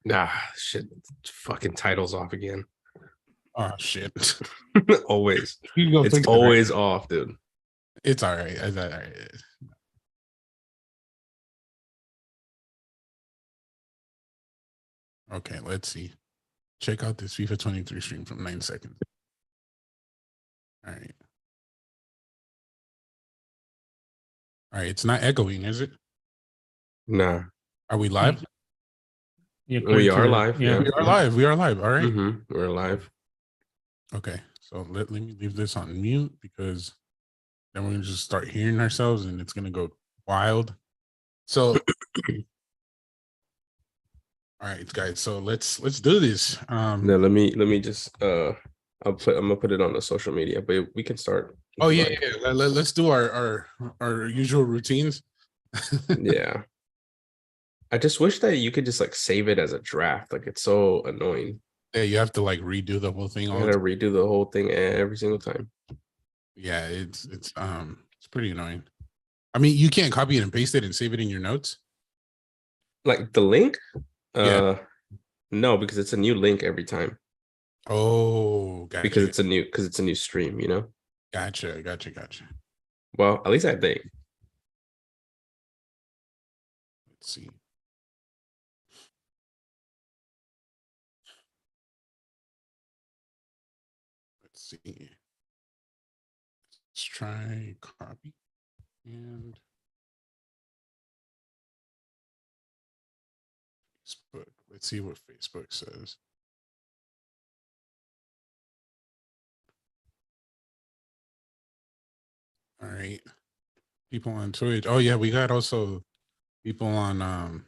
Nah, shit. Fucking titles off again. Oh shit. Always. You can go It's fix it, right? always off, dude. It's all right. It's all right. Okay, let's see. Check out this FIFA 23 stream from 9 seconds. All right. All right. It's not echoing, is it? Nah. Are we live? Yeah, We are live. yeah. We are live. We are live. All right. We're live. Okay. So let me leave this on mute because then we're gonna just start hearing ourselves and it's gonna go wild. So all right, guys. So let's do this. Now let me just I'm gonna put it on the social media, but we can start. Oh yeah, yeah. Let's do our usual routines. Yeah. I just wish that you could just like save it as a draft. Like it's so annoying. Yeah, you have to like redo the whole thing. You gotta redo the whole thing every single time. Yeah, it's pretty annoying. I mean, you can't copy it and paste it and save it in your notes. Like the link? Yeah. No, because it's a new link every time. Oh, gotcha. Because it's a new stream, you know? Gotcha. Well, at least I think. Let's see. Let's try copy and Facebook. Let's see what Facebook says. All right. People on Twitch. Oh yeah, we got also people on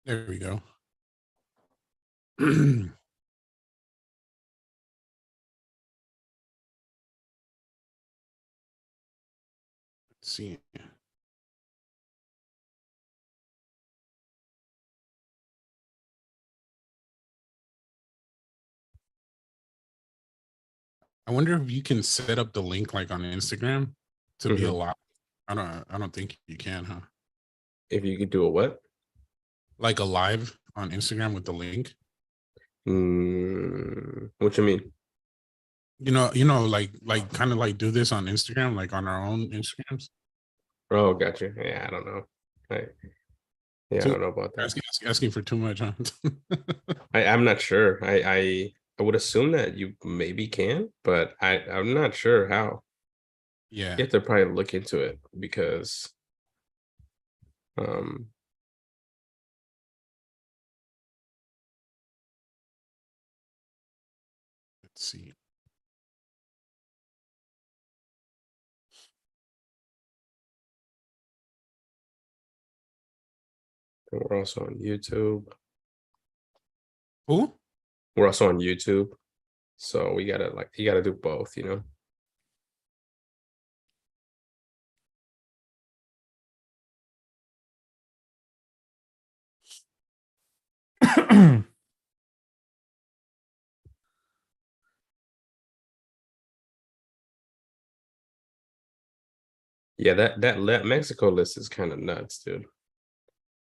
there we go. Let's see. I wonder if you can set up the link like on Instagram to be a lot. I don't think you can, huh? If you could do a what? Like a live on Instagram with the link. What you mean? You know, like kind of like do this on Instagram, like on our own Instagrams. Oh, gotcha. Yeah, I don't know. I don't know about that. Asking for too much, huh? I'm not sure. I would assume that you maybe can, but I'm not sure how. Yeah. You have to probably look into it because let's see. We're also on YouTube. Who? We're also on YouTube. So we gotta you gotta do both, you know. Yeah, that Mexico list is kind of nuts, dude.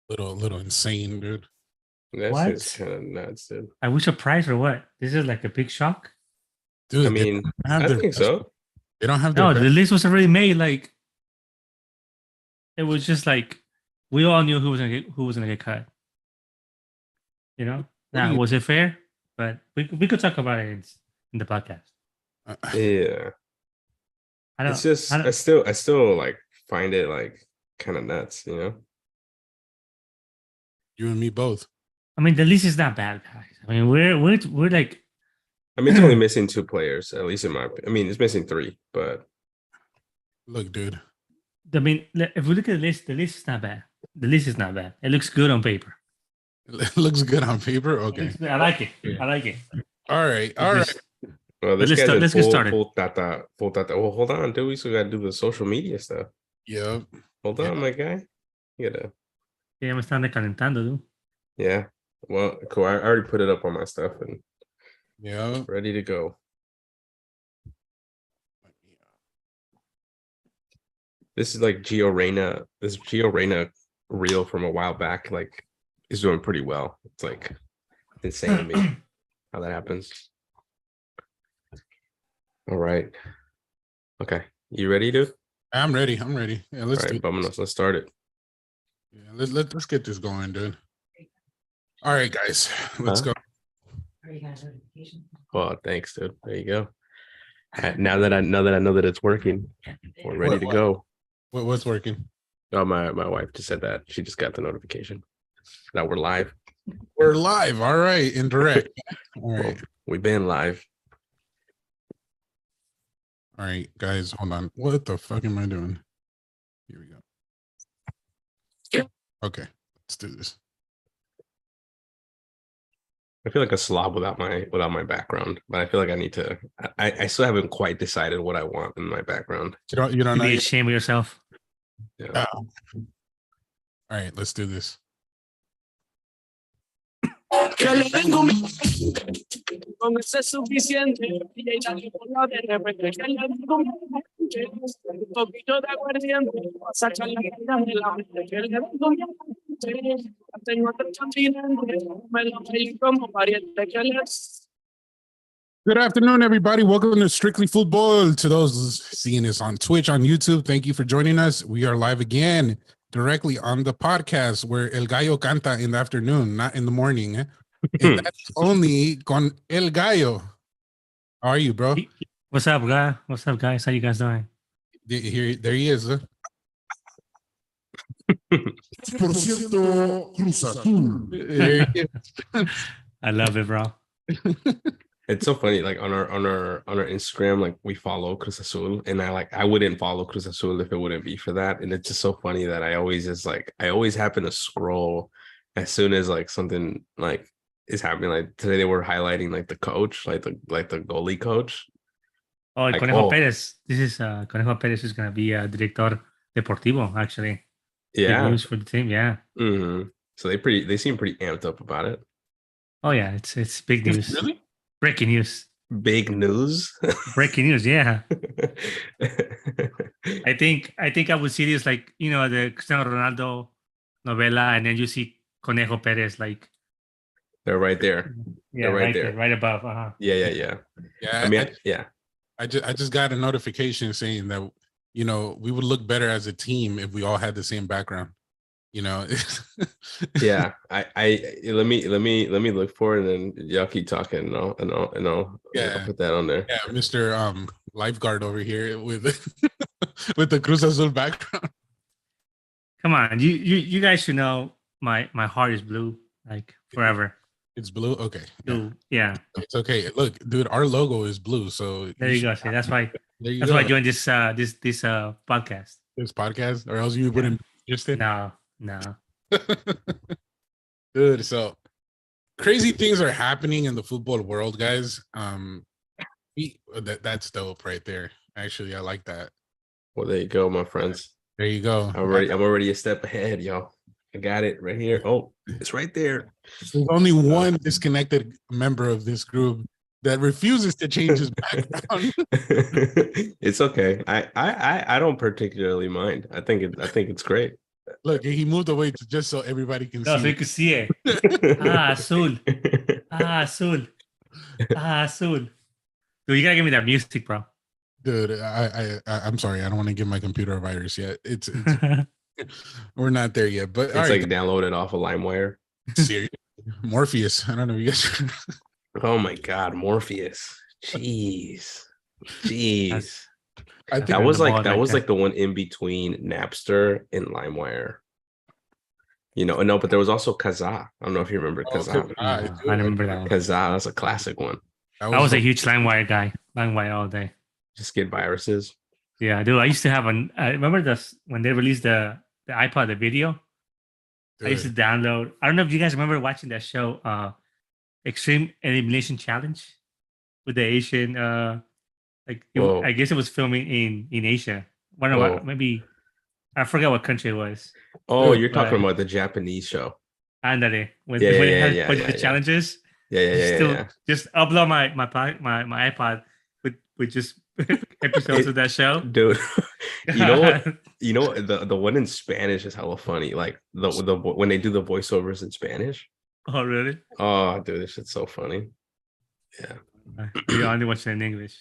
Little insane, dude. That's kind of nuts, dude. I wish a prize or what? This is like a big shock. Dude, I mean, I think so. They don't have no. The list was already made. Like it was just like we all knew who was gonna get cut. You know, now was it fair? But we could talk about it in the podcast. Yeah, it's just I still like find it like kind of nuts, you know. You and me both. I mean, the list is not bad, guys. I mean, we're like. I mean, it's only missing 2 players, at least in my. I mean, it's missing 3, but look, dude. I mean, if we look at the list is not bad. The list is not bad. It looks good on paper. It looks good on paper. Okay, I like it. I like it. All right. Well, this guy's let's get started. Full data. Well, hold on, dude. We still gotta do the social media stuff. Yeah. Hold on, my guy. You gotta. Ya me están recalentando, dude. Yeah. Well, cool. I already put it up on my stuff and Yeah. ready to go. This is like Gio Reyna. This Gio Reyna reel from a while back, like, is doing pretty well. It's like insane to me how that happens. All right. Okay. You ready, dude? I'm ready. Yeah, let's All do right, Vámonos. Let's start it. Yeah, let's get this going, dude. All right, guys, let's go. Well, thanks, dude. There you go. Now that I know that it's working, we're ready to go. What's working? Oh, my wife just said that. She just got the notification that we're live. We're live. All right, indirect. All right. Well, we've been live. All right, guys, hold on. What the fuck am I doing? Here we go. Okay, let's do this. I feel like a slob without my background, but I feel like I need to. I still haven't quite decided what I want in my background. You don't know. Be ashamed of yourself. Yeah. All right, let's do this. Que le tengo con ese es suficiente y ella por de repente que le tengo un poquito de aguardiente vas a echar la cara de la mente que le tengo tengo otro continente me lo pedí como pariente que les. Good afternoon, everybody. Welcome to Strictly Football. To those seeing us on Twitch, on YouTube, thank you for joining us. We are live again, directly on the podcast where El Gallo canta in the afternoon, not in the morning. And that's only con El Gallo. How are you, bro? What's up, guy? What's up, guys? How you guys doing? There he is. Por cierto, Cruz Azul. I love it, bro. It's so funny, like on our Instagram, like we follow Cruz Azul, and I wouldn't follow Cruz Azul if it wouldn't be for that. And it's just so funny that I always happen to scroll as soon as like something like is happening. Like today they were highlighting like the coach, like the goalie coach. Oh, Like, Conejo Perez. This is Conejo Perez is gonna be a director deportivo, actually. Yeah. Good news for the team, yeah. Mm-hmm. So they seem pretty amped up about it. Oh yeah, it's big news. Really? Breaking news. Big news. Breaking news, yeah. I think I would see this like, you know, the Cristiano Ronaldo novela, and then you see Conejo Perez like They're right there. Yeah, They're right there, right above. Yeah. I mean, I just got a notification saying that, you know, we would look better as a team if we all had the same background. You know. Yeah. I let me look for it, and then y'all keep talking, and I'll put that on there. Yeah, Mr. Lifeguard over here with with the Cruz Azul background. Come on, you guys should know my heart is blue, like forever. It's blue. Okay. Blue. Yeah. It's okay. Look, dude, our logo is blue, so There you go. See, that's why. That's why I joined this podcast. This podcast, or else you wouldn't be interested. No. Dude, so crazy things are happening in the football world, guys. That's dope right there. Actually, I like that. Well, there you go, my friends. There you go. I'm already a step ahead, y'all. I got it right here. Oh, it's right there. There's only one disconnected member of this group that refuses to change his background. It's okay. I don't particularly mind. I think it's great. Look, he moved away just so everybody can see. So you can see it. Azul. Azul. Dude, you gotta give me that music, bro. Dude, I'm sorry. I don't want to give my computer a virus yet. It's we're not there yet, but it's like downloaded off of LimeWire. Serious. Morpheus. I don't know if you guys. Oh my God, Morpheus. Jeez. I think that was like the one in between Napster and LimeWire. You know, no, but there was also Kazaa. I don't know if you remember Kazaa. I remember that one. Kazaa, that's a classic one. I was a huge LimeWire guy. LimeWire all day. Just get viruses. Yeah, dude. I used to have I remember this when they released the iPod, the video. Dude. I used to download. I don't know if you guys remember watching that show, Extreme Elimination Challenge, with the Asian. I guess it was filming in Asia. Maybe I forgot what country it was. Oh, you're talking But about the Japanese show. Andale, when Yeah, when it yeah, has yeah, bunch yeah, of yeah, yeah. challenges, Yeah, yeah, yeah, still yeah. just upload my iPod with just episodes It, of that show. dude, you know what? Oh, You know the one in Spanish is hella funny. Like the when they do the voiceovers in Spanish. really? Oh, dude, this shit's so funny. Yeah, We only watch it in English.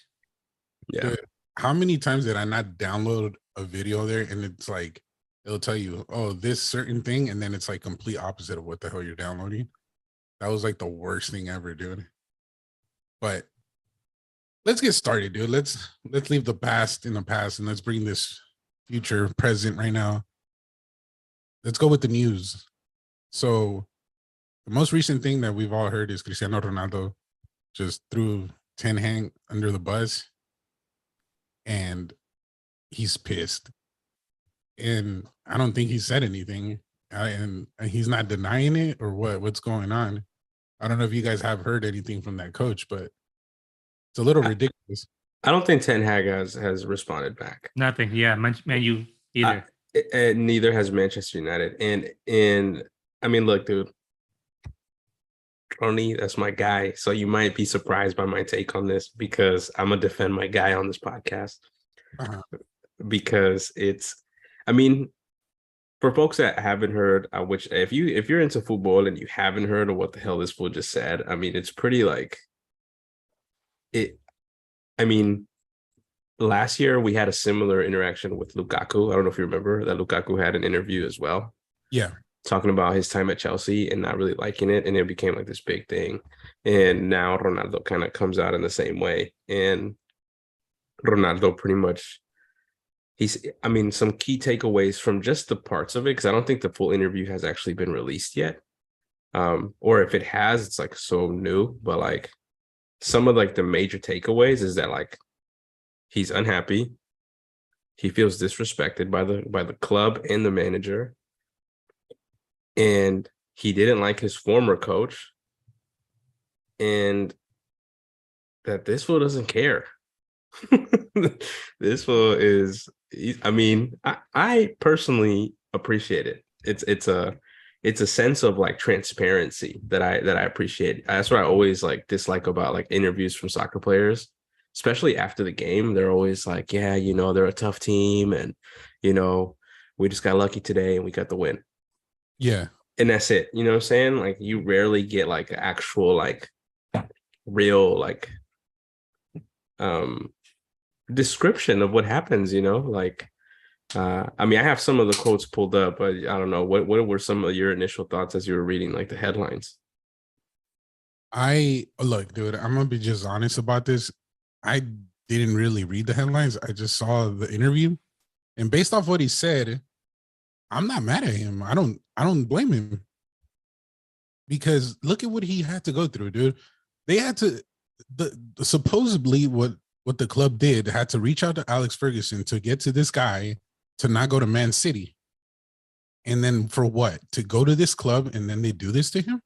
yeah. Dude, how many times did I not download a video there and it's like it'll tell you, oh, this certain thing, and then it's like complete opposite of what the hell you're downloading. That was like the worst thing ever, dude. But let's get started, dude. Let's leave the past in the past and let's bring this future present right now. Let's go with the news. So the most recent thing that we've all heard is Cristiano Ronaldo just threw Ten Hag under the bus, and he's pissed. And I don't think he said anything, and he's not denying it or what's going on. I don't know if you guys have heard anything from that coach, but it's a little ridiculous. I don't think Ten Hag has responded back. Nothing. Yeah, Man U either. And neither has Manchester United. And I mean, look, dude, Tony, that's my guy. So you might be surprised by my take on this because I'm gonna defend my guy on this podcast. Uh-huh. Because I mean, for folks that haven't heard, which if you're into football and you haven't heard of what the hell this fool just said, I mean, it's pretty like it. I mean, last year we had a similar interaction with Lukaku. I don't know if you remember that Lukaku had an interview as well. Yeah. Talking about his time at Chelsea and not really liking it. And it became like this big thing. And now Ronaldo kind of comes out in the same way. And Ronaldo pretty much, some key takeaways from just the parts of it, because I don't think the full interview has actually been released yet. Or if it has, it's like so new. But like some of like the major takeaways is that like he's unhappy. He feels disrespected by the club and the manager. And he didn't like his former coach. And that this fool doesn't care. This fool is, I mean, I personally appreciate it. It's a sense of like transparency that I appreciate. That's what I always like dislike about like interviews from soccer players, especially after the game. They're always like, yeah, they're a tough team, and we just got lucky today and we got the win. Yeah. And that's it. You know what I'm saying? Like you rarely get like actual like real like description of what happens, like I mean, I have some of the quotes pulled up, but I don't know what were some of your initial thoughts as you were reading like the headlines. Look, dude, I'm gonna be just honest about this. I didn't really read the headlines. I just saw the interview, and based off what he said, I'm not mad at him. I don't blame him, because look at what he had to go through, dude. They had to supposedly what the club did had to reach out to Alex Ferguson to get to this guy to not go to Man City. And then for what? To go to this club and then they do this to him?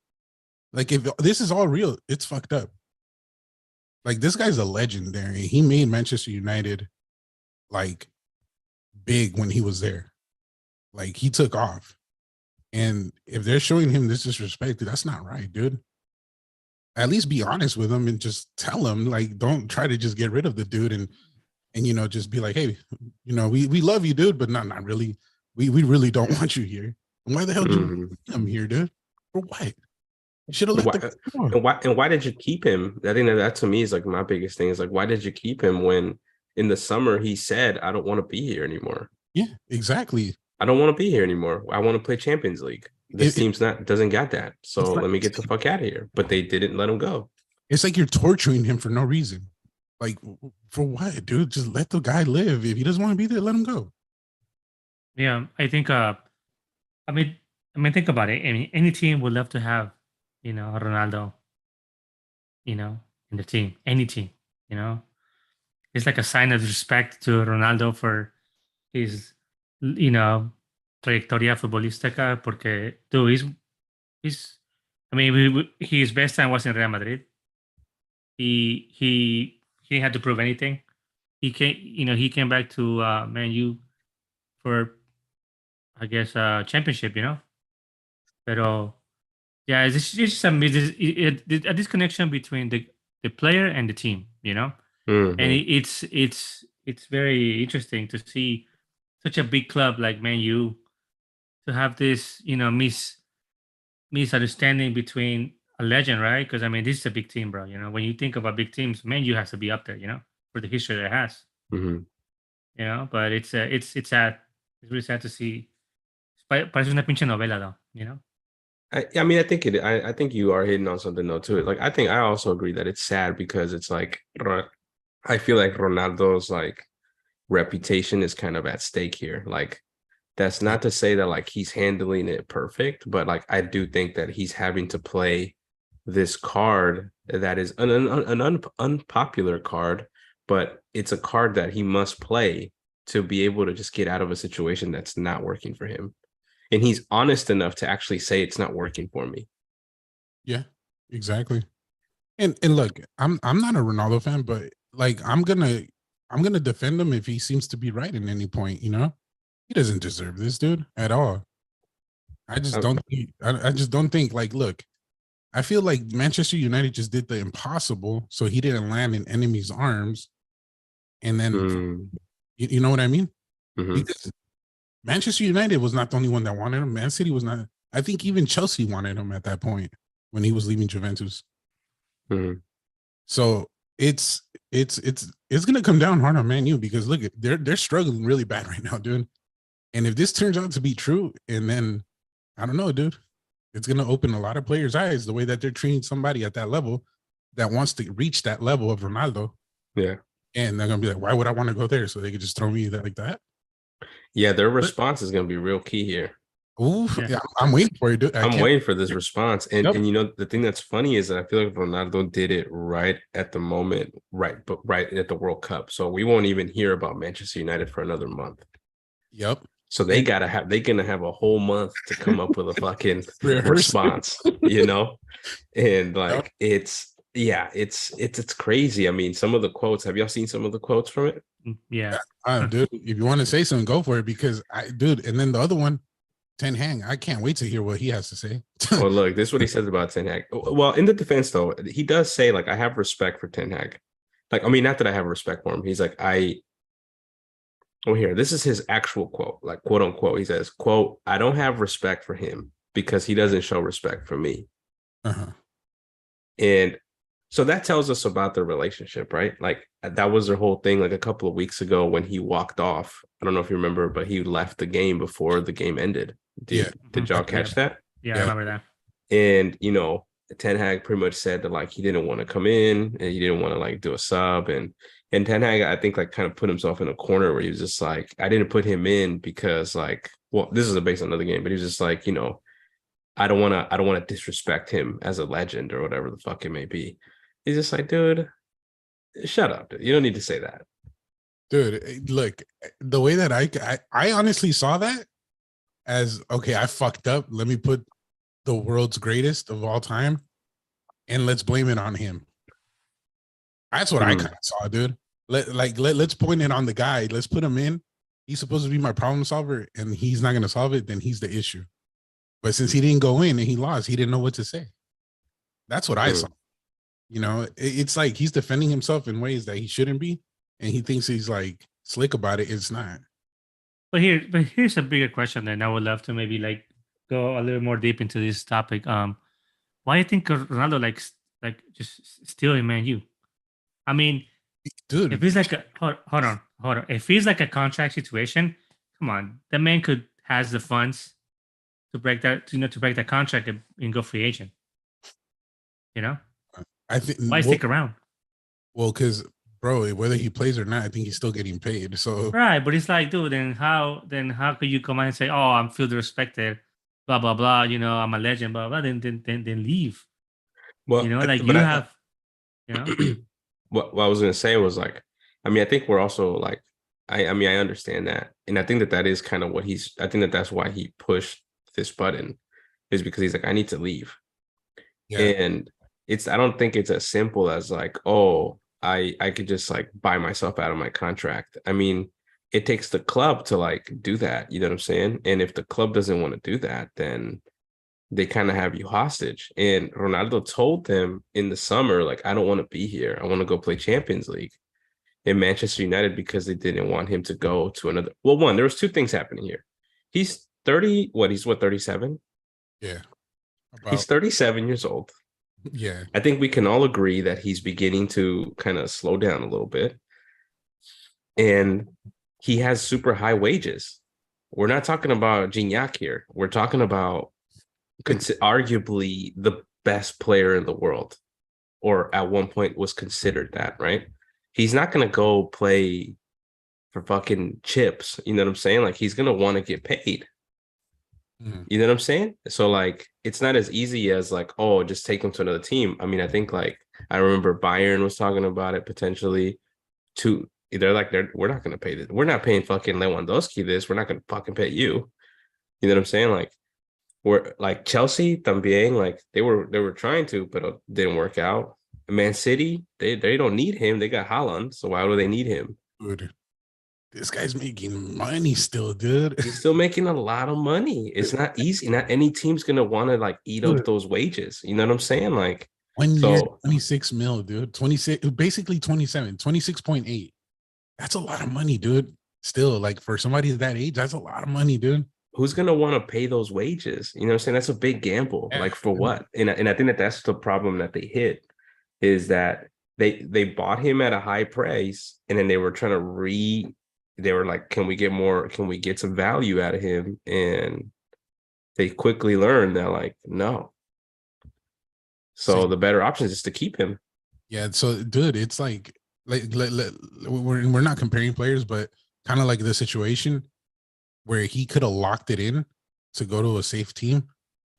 Like, if this is all real, it's fucked up. Like, this guy's a legendary. He made Manchester United like big when he was there. Like, he took off. And if they're showing him this disrespect, that's not right, dude. At least be honest with him and just tell him, like, don't try to just get rid of the dude and just be like, hey, we love you, dude, but not really. We really don't want you here. And why the hell did you come here, dude? For what? You should have let why did you keep him? I think that to me is like my biggest thing is like, why did you keep him when in the summer he said, I don't want to be here anymore? Yeah, exactly. I don't want to be here anymore. I want to play Champions League. This team's doesn't got that. So let me get the fuck out of here. But they didn't let him go. It's like you're torturing him for no reason. Like, for what, dude? Just let the guy live. If he doesn't want to be there, let him go. Yeah, I think. I mean, think about it. I mean, any team would love to have, Ronaldo, in the team. Any team, it's like a sign of respect to Ronaldo for his, trayectoria futbolística. Porque, dude, he's. I mean, his best time was in Real Madrid. He didn't have to prove anything. He came back to Man U for I guess, championship, Pero yeah, it's just a disconnection between the player and the team, and Mhm. it's very interesting to see such a big club like Man U to have this, misunderstanding between a legend, right? Because I mean, this is a big team, bro. When you think about big teams, Man U has to be up there, for the history that it has, Mhm. But it's sad. It's really sad to see. Parece una pinche novela, though. I mean, I think you are hitting on something though too. Like, I think I also agree that it's sad because it's like I feel like Ronaldo's like reputation is kind of at stake here. Like, that's not to say that like he's handling it perfect, but like I do think that he's having to play this card that is an unpopular card, but it's a card that he must play to be able to just get out of a situation that's not working for him. And he's honest enough to actually say it's not working for me. Yeah, exactly. And look, I'm not a Ronaldo fan, but like I'm gonna defend him if he seems to be right in any point. He doesn't deserve this, dude, at all. I just Uh, don't. I just don't think. Like, look, I feel like Manchester United just did the impossible, so he didn't land in enemy's arms, and then mm, you know what I mean? mhm. Because Manchester United was not the only one that wanted him. Man City was not. I think even Chelsea wanted him at that point when he was leaving Juventus. Mhm. So it's it's gonna come down hard on Man U because look, they're struggling really bad right now, dude. And if this turns out to be true, and then I don't know, dude, it's gonna open a lot of players' eyes the way that they're treating somebody at that level that wants to reach that level of Ronaldo, Yeah. and they're gonna be like, why would I want to go there? So they could just throw me that like that. Yeah, their response is going to be real key here. Ooh, Yeah. yeah, I'm waiting for you, dude. I I'm can't. waiting for this response. And Yep. and the thing that's funny is that I feel like Ronaldo did it right at the moment, right at the World Cup. So we won't even hear about Manchester United for another month. Yep. So they're gonna have a whole month to come up with a fucking Rehearse. response, And like it's crazy. I mean, some of the quotes, have y'all seen some of the quotes from it? Yeah. Dude, if you want to say something, go for it because dude, and then the other one, Ten Hang, I can't wait to hear what he has to say. Well, look, this is what he says about Ten Hag. Well, in the defense, though, he does say, like, I have respect for Ten Hag. Like, I mean, not that I have respect for him. He's like, here, this is his actual quote, like, quote unquote. He says, quote, I don't have respect for him because he doesn't show respect for me. Uh-huh. And so that tells us about their relationship, right? Like, that was their whole thing, like, a couple of weeks ago when he walked off. I don't know if you remember, but he left the game before the game ended. Did y'all catch that? Yeah, I remember that. And Ten Hag pretty much said that like he didn't want to come in and he didn't want to like do a sub, and Ten Hag I think like kind of put himself in a corner where he was just like, I didn't put him in because like, well, this is based on another game, but he was just like, I don't want to disrespect him as a legend or whatever the fuck it may be. He's just like, dude, shut up, dude. You don't need to say that. Dude, look, the way that I honestly saw that as, okay, I fucked up. Let me put the world's greatest of all time and let's blame it on him. That's what I kind of saw, dude. Let's point it on the guy. Let's put him in. He's supposed to be my problem solver and he's not going to solve it. Then he's the issue. But since he didn't go in and he lost, he didn't know what to say. That's what I saw. It's like he's defending himself in ways that he shouldn't be. And he thinks he's like slick about it. It's not. But here's a bigger question. Then I would love to maybe like go a little more deep into this topic. Why do you think Ronaldo like just still in Man U? I mean, dude, if it's like a hold on. If it's like a contract situation, come on, the man has the funds to break that to break that contract and go free agent. I think why stick around? Well, because bro, whether he plays or not, I think he's still getting paid. So right, but it's like, dude, then how could you come out and say, "Oh, I'm feel disrespected," blah blah blah. I'm a legend, blah blah. Then leave. Well, like but you have, What I was gonna say was like, I mean, I think we're also like, I mean, I understand that, and I think that is kind of what I think that's why he pushed this button, is because he's like, I need to leave, and I don't think it's as simple as like, oh, I could just like buy myself out of my contract. I mean, it takes the club to like do that. You know what I'm saying? And if the club doesn't want to do that, then they kind of have you hostage. And Ronaldo told them in the summer, like, I don't want to be here. I want to go play Champions League in Manchester United because they didn't want him to go to another. Well, one, there was two things happening here. He's 30, he's 37? Yeah. He's 37 years old. Yeah. I think we can all agree that he's beginning to kind of slow down a little bit. And he has super high wages. We're not talking about Gignac here. We're talking about arguably the best player in the world, or at one point was considered that, right? He's not going to go play for fucking chips. You know what I'm saying? Like, he's going to want to get paid. You know what I'm saying? So like, it's not as easy as like, oh, just take him to another team. I mean, I think like, I remember Bayern was talking about it potentially to, we're not going to pay this. We're not paying fucking Lewandowski this. We're not going to fucking pay you. You know what I'm saying? Like, we're like Chelsea también, like they were trying to, but it didn't work out. Man City, they don't need him. They got Haaland, so why would they need him? Dude, this guy's making money still, dude. He's still making a lot of money. It's not easy. Not any team's gonna want to like eat up those wages. You know what I'm saying? Like 1 year, 26 mil, dude. 26, basically 27, 26.8. That's a lot of money, dude. Still, like for somebody that age, that's a lot of money, dude. Who's gonna want to pay those wages? You know what I'm saying? That's a big gamble. Yeah. Like for what? And I think that's the problem that they hit, is that they bought him at a high price, and then they were trying to they were like, can we get more? Can we get some value out of him? And they quickly learned that like, no. So the better option is just to keep him. Yeah. So, dude, it's like we're not comparing players, but kind of like the situation where he could have locked it in to go to a safe team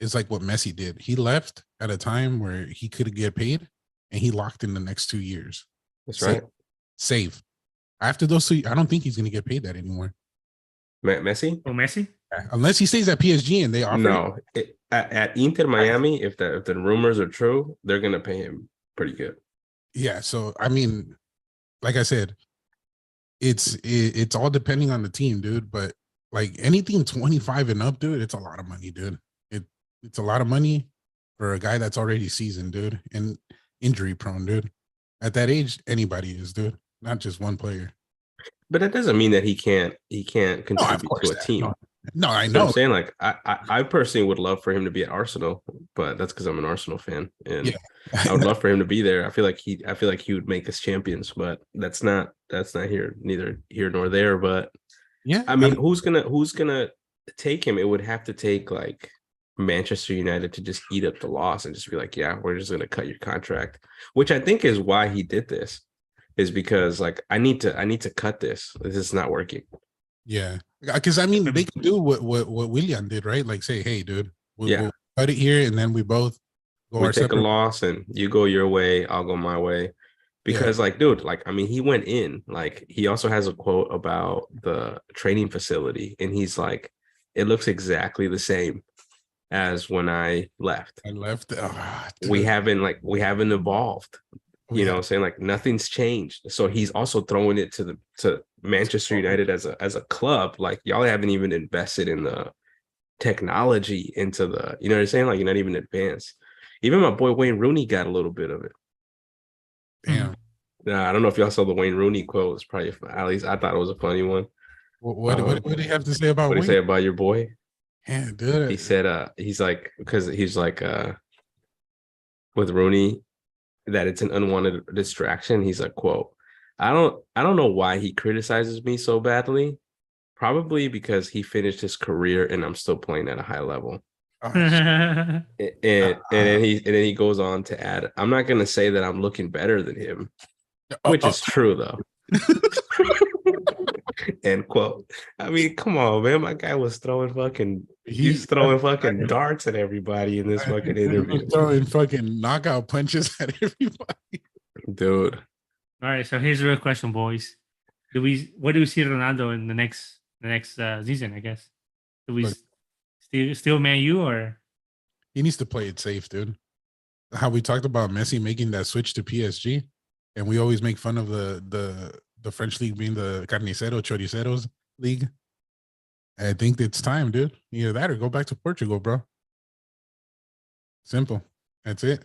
is like what Messi did. He left at a time where he could get paid, and he locked in the next 2 years. That's right. Save. After those 2, I don't think he's going to get paid that anymore. Messi? Oh, Messi? Unless he stays at PSG and they offer. No, at Inter Miami, if the rumors are true, they're going to pay him pretty good. Yeah. So, I mean, like I said, it's all depending on the team, dude. But like anything 25 and up, dude, it's a lot of money, dude. It's a lot of money for a guy that's already seasoned, dude, and injury prone, dude. At that age, anybody is, dude, not just one player. But that doesn't mean that he can't contribute to a team. No, I know. So I'm saying, like, I personally would love for him to be at Arsenal, but that's because I'm an Arsenal fan, and yeah. I would love for him to be there. I feel like he would make us champions, but that's not neither here nor there. But yeah, I mean, who's gonna take him? It would have to take like Manchester United to just eat up the loss and just be like, yeah, we're just gonna cut your contract, which I think is why he did this, is because like I need to cut this. This is not working. Yeah, because I mean, they can do what Willian did, right? Like say, hey, dude, we'll cut it here, and then we both go our take a loss, and you go your way, I'll go my way. Because like, dude, like, I mean, he went in, like, he also has a quote about the training facility, and he's like, it looks exactly the same as when I left. We haven't evolved. You know what I'm saying? Like, nothing's changed. So he's also throwing it to Manchester United as a club. Like, y'all haven't even invested in the technology into the, you know what I'm saying? Like, you're not even advanced. Even my boy Wayne Rooney got a little bit of it. Damn. I don't know if y'all saw the Wayne Rooney quote. It's probably, at least I thought it was a funny one. What did he have to say about Wayne? What did he say about your boy? Yeah, dude. He said, he's like, because he's like, with Rooney, that it's an unwanted distraction. He's like, quote, I don't know why he criticizes me so badly. Probably because he finished his career and I'm still playing at a high level. And then he goes on to add, I'm not gonna say that I'm looking better than him, which is true though. End quote. I mean, come on, man. My guy was throwing fucking darts at everybody in this fucking interview. Throwing fucking knockout punches at everybody. Dude. All right, so here's a real question, boys. What do we see Ronaldo in the next season, I guess? Do we still Man U, or he needs to play it safe, dude? How we talked about Messi making that switch to PSG, and we always make fun of the the French league being the Carnicero Choriceros league. I think it's time, dude. Either that or go back to Portugal, bro. Simple. That's it.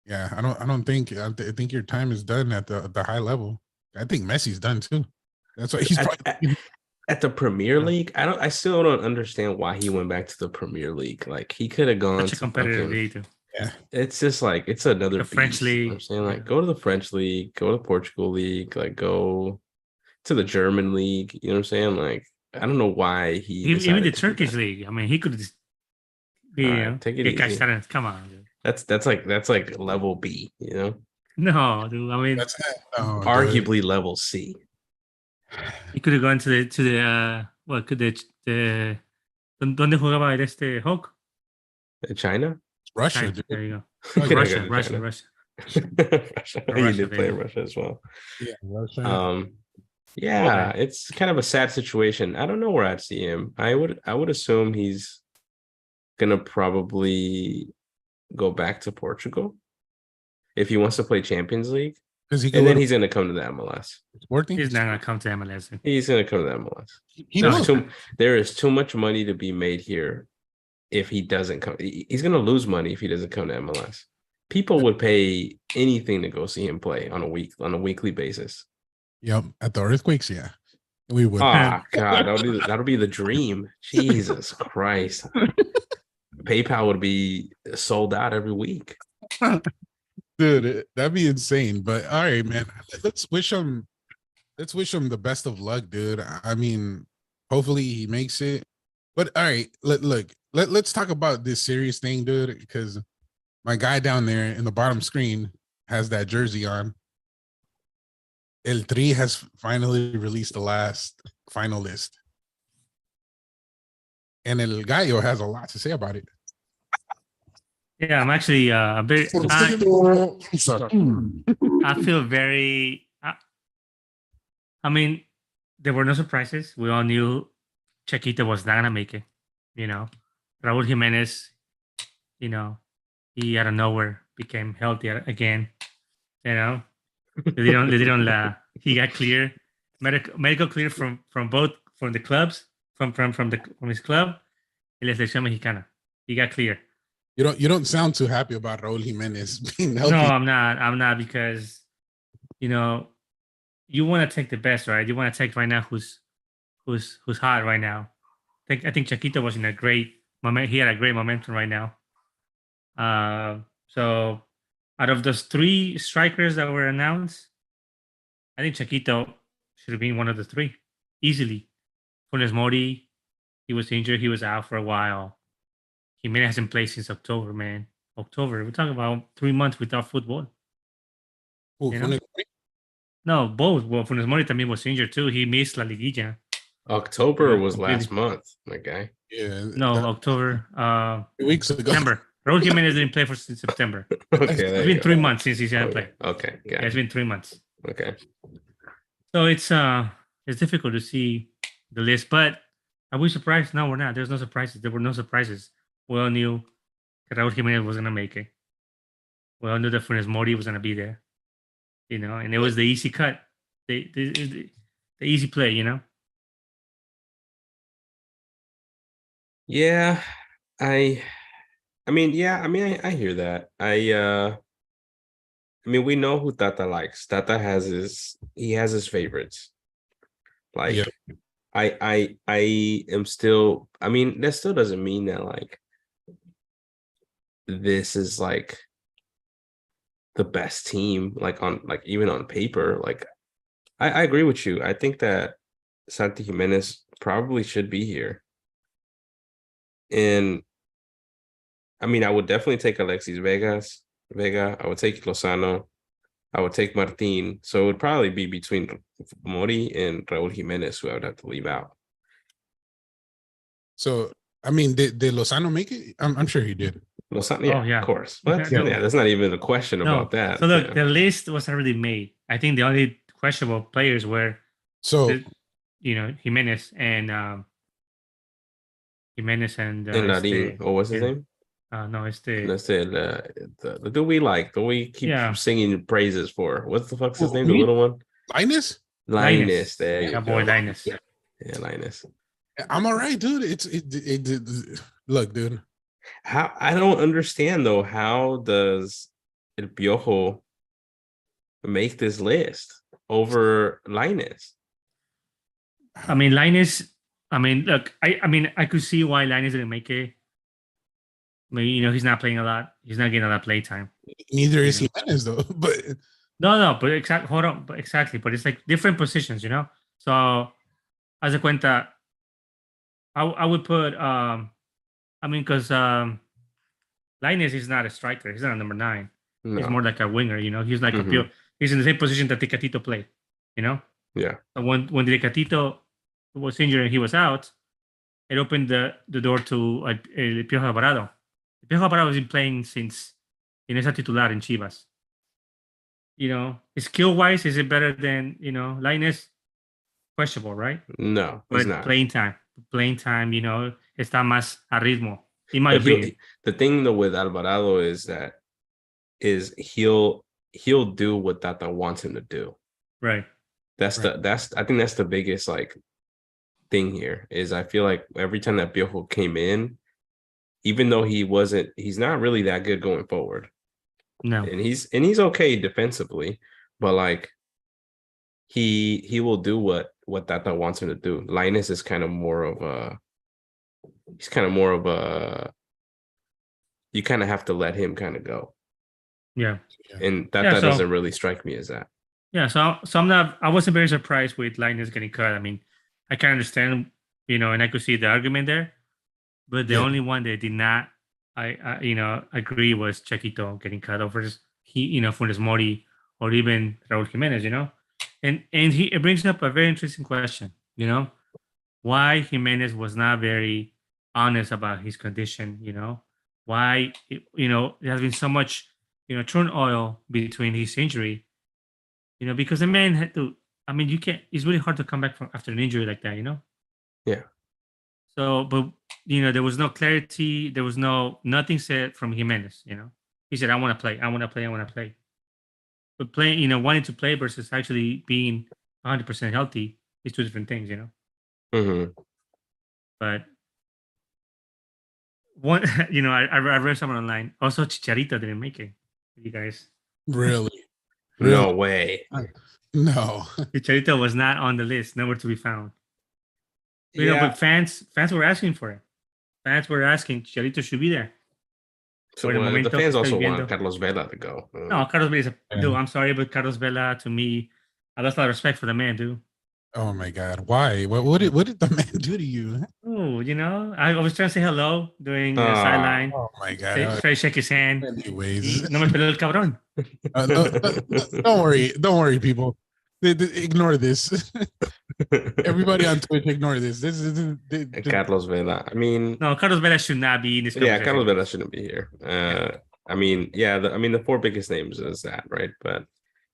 Yeah, I don't think I think your time is done at the high level. I think Messi's done too. That's why he's probably at the Premier League. I still don't understand why he went back to the Premier League. Like he could have gone Such a to competitive fucking, league. Too. yeah. it's just like it's another The French beast, you know what league. I'm saying, like go to the French league, go to Portugal league, like go to the German league. You know what I'm saying? Like I don't know why he Even decided the to do Turkish that. league. I mean, he could just be, All you right, know, take it get easy. Castellanos. Come on, dude. That's like level B. You know, No, dude. I mean, That's no, dude. arguably level C. he could have gone to the what could the ¿Dónde jugaba el Hulk? China. Russia, China. dude. There you go. Oh, Coulda Russia, gone to Russia, China. Russia. Russia. He Russia, did play in baby. Russia as well. Yeah, Russia. Yeah, it's kind of a sad situation. I don't know where I'd see him. I would assume he's gonna probably go back to Portugal if he wants to play Champions League, Because he and then could he's gonna come to the MLS. Sporting. He's not gonna come to MLS. He's gonna come to the MLS. He No, knows. There is too much money to be made here if he doesn't come. He's gonna lose money if he doesn't come to MLS. People would pay anything to go see him play on a weekly basis. Yep, at the earthquakes, yeah, we would. Oh God, that'll be the dream. Jesus Christ. PayPal would be sold out every week. Dude, that'd be insane. But all right, man, let's wish him the best of luck, dude. I mean, hopefully he makes it. But all right, let's talk about this serious thing, dude, because my guy down there in the bottom screen has that jersey on. El Tri has finally released the last final list. And El Gallo has a lot to say about it. Yeah, I'm actually a bit. Por cierto, Cruz Azul. I feel very. I mean, there were no surprises. We all knew Chiquita was not gonna make it. You know, Raúl Jiménez. You know, he out of nowhere became healthy again. You know, he got clear, medical clear from the clubs, from his club, y la selección mexicana. He got clear. You don't sound too happy about Raúl Jiménez being healthy. No, I'm not because, you know, you want to take the best, right? You want to take right now who's hot right now. I think Chiquito was in a great moment. He had a great momentum right now. So out of those three strikers that were announced, I think Chiquito should have been one of the three easily. Funes Mori, he was injured. He was out for a while. Jimenez hasn't played since October, man. October. We're talking about 3 months without football. Ooh, You know? No, both. Well, Funes Mori también was injured too. He missed La Liguilla. October was completely. last month, my guy. Yeah. No, October. 2 weeks ago. September. Raúl Jiménez didn't play since September. Okay, there It's you been go. 3 months since he hasn't played. Okay, Yeah, got it's it. been 3 months. Okay. So it's difficult to see the list, but are we surprised? No, we're not. There's no surprises. There were no surprises. We all knew that Raúl Jiménez was gonna make it. We all knew that Funes Mori was gonna be there. You know, and it was the easy cut, the easy play. You know. Yeah, I hear that. I mean, we know who Tata likes. Tata has his favorites. Like, Yeah. I am still. I mean, that still doesn't mean that like this is like the best team. Like even on paper. Like, I agree with you. I think that Santi Jimenez probably should be here. And I mean, I would definitely take Alexis Vega. I would take Lozano. I would take Martin. So it would probably be between Mori and Raúl Jiménez who I would have to leave out. So I mean, did Lozano make it? I'm sure he did. Lozano, yeah, Oh, yeah. of course. But Yeah. yeah, there's not even a question about that. So look, Yeah. the list was already made. I think the only questionable players were, So Jimenez and And Larin, or what's his name? No, That's the dude we like, the we keep Yeah. singing praises for. What the fuck's his Who- name? The who- little one? Linus? Linus, there you My boy go. Linus. Yeah, Linus. I'm all right, dude. Look, dude. How I don't understand though. How does El Piojo make this list over Linus? I mean, Linus. I mean, look. I mean, I could see why Linus didn't make it. I mean, he's not playing a lot. He's not getting a lot of play time. Neither is Jimenez, though. But No, but exactly. Hold on, but exactly. But it's like different positions, So, as a cuenta, I would put. I mean, because Linus is not a striker. He's not a number 9. He's No. more like a winger. He's like Mhm. he's in the same position that Tecatito played. Yeah. So when Tecatito was injured and he was out, it opened the door to El Piojo Alvarado. El Piojo Alvarado has been playing since esa titular in Chivas. Skill wise, is it better than Linus? Questionable, right? No, he's But not. playing time, está más a ritmo. In my But opinion, the thing though with Alvarado is he'll do what Tata wants him to do. right? I think that's the biggest like thing here is I feel like every time that Piojo came in, even though he's not really that good going forward. No, And he's okay defensively, but like he will do what Tata wants him to do. Linus is kind of more of a you kind of have to let him kind of go. yeah. And that So- doesn't really strike me as that. Yeah, so I wasn't very surprised with Linus getting cut. I mean, I can understand, and I could see the argument there, but the Yeah. only one that did not, agree was Chiquito getting cut over Funes Mori or even Raúl Jiménez, and it brings up a very interesting question, why Jiménez was not very honest about his condition, why, there has been so much, turmoil between his injury. Because the man had to. I mean, it's really hard to come back from after an injury like that. Yeah. So, but there was no clarity. There was nothing said from Jimenez. He said, "I want to play. I want to play. I want to play." But playing, wanting to play versus actually being 100% healthy is two different things. Mm-hmm. But one, I read someone online. Also, Chicharito didn't make it. You guys, really, No way. no. Chicharito was not on the list. Nowhere to be found. Yeah. But fans were asking for it. Fans were asking Chicharito should be there. So Por el the momento fans que also estoy want viendo. Carlos Vela to go. No, Carlos Vela is Yeah. dude. I'm sorry, but Carlos Vela to me, I lost a lot of respect for the man, dude. Oh my God, why? What did the man do to you? Oh, I was trying to say hello during the Ah. sideline. Oh my God. Try to shake his hand. Anyways, Y no me peló el cabrón. don't worry, people. Ignore this. Everybody on Twitch, ignore this. This is Carlos Vela. I mean, No, Carlos Vela should not be in this yeah, conversation. Carlos Vela shouldn't be here. I mean, yeah, the 4 biggest names is that, right? But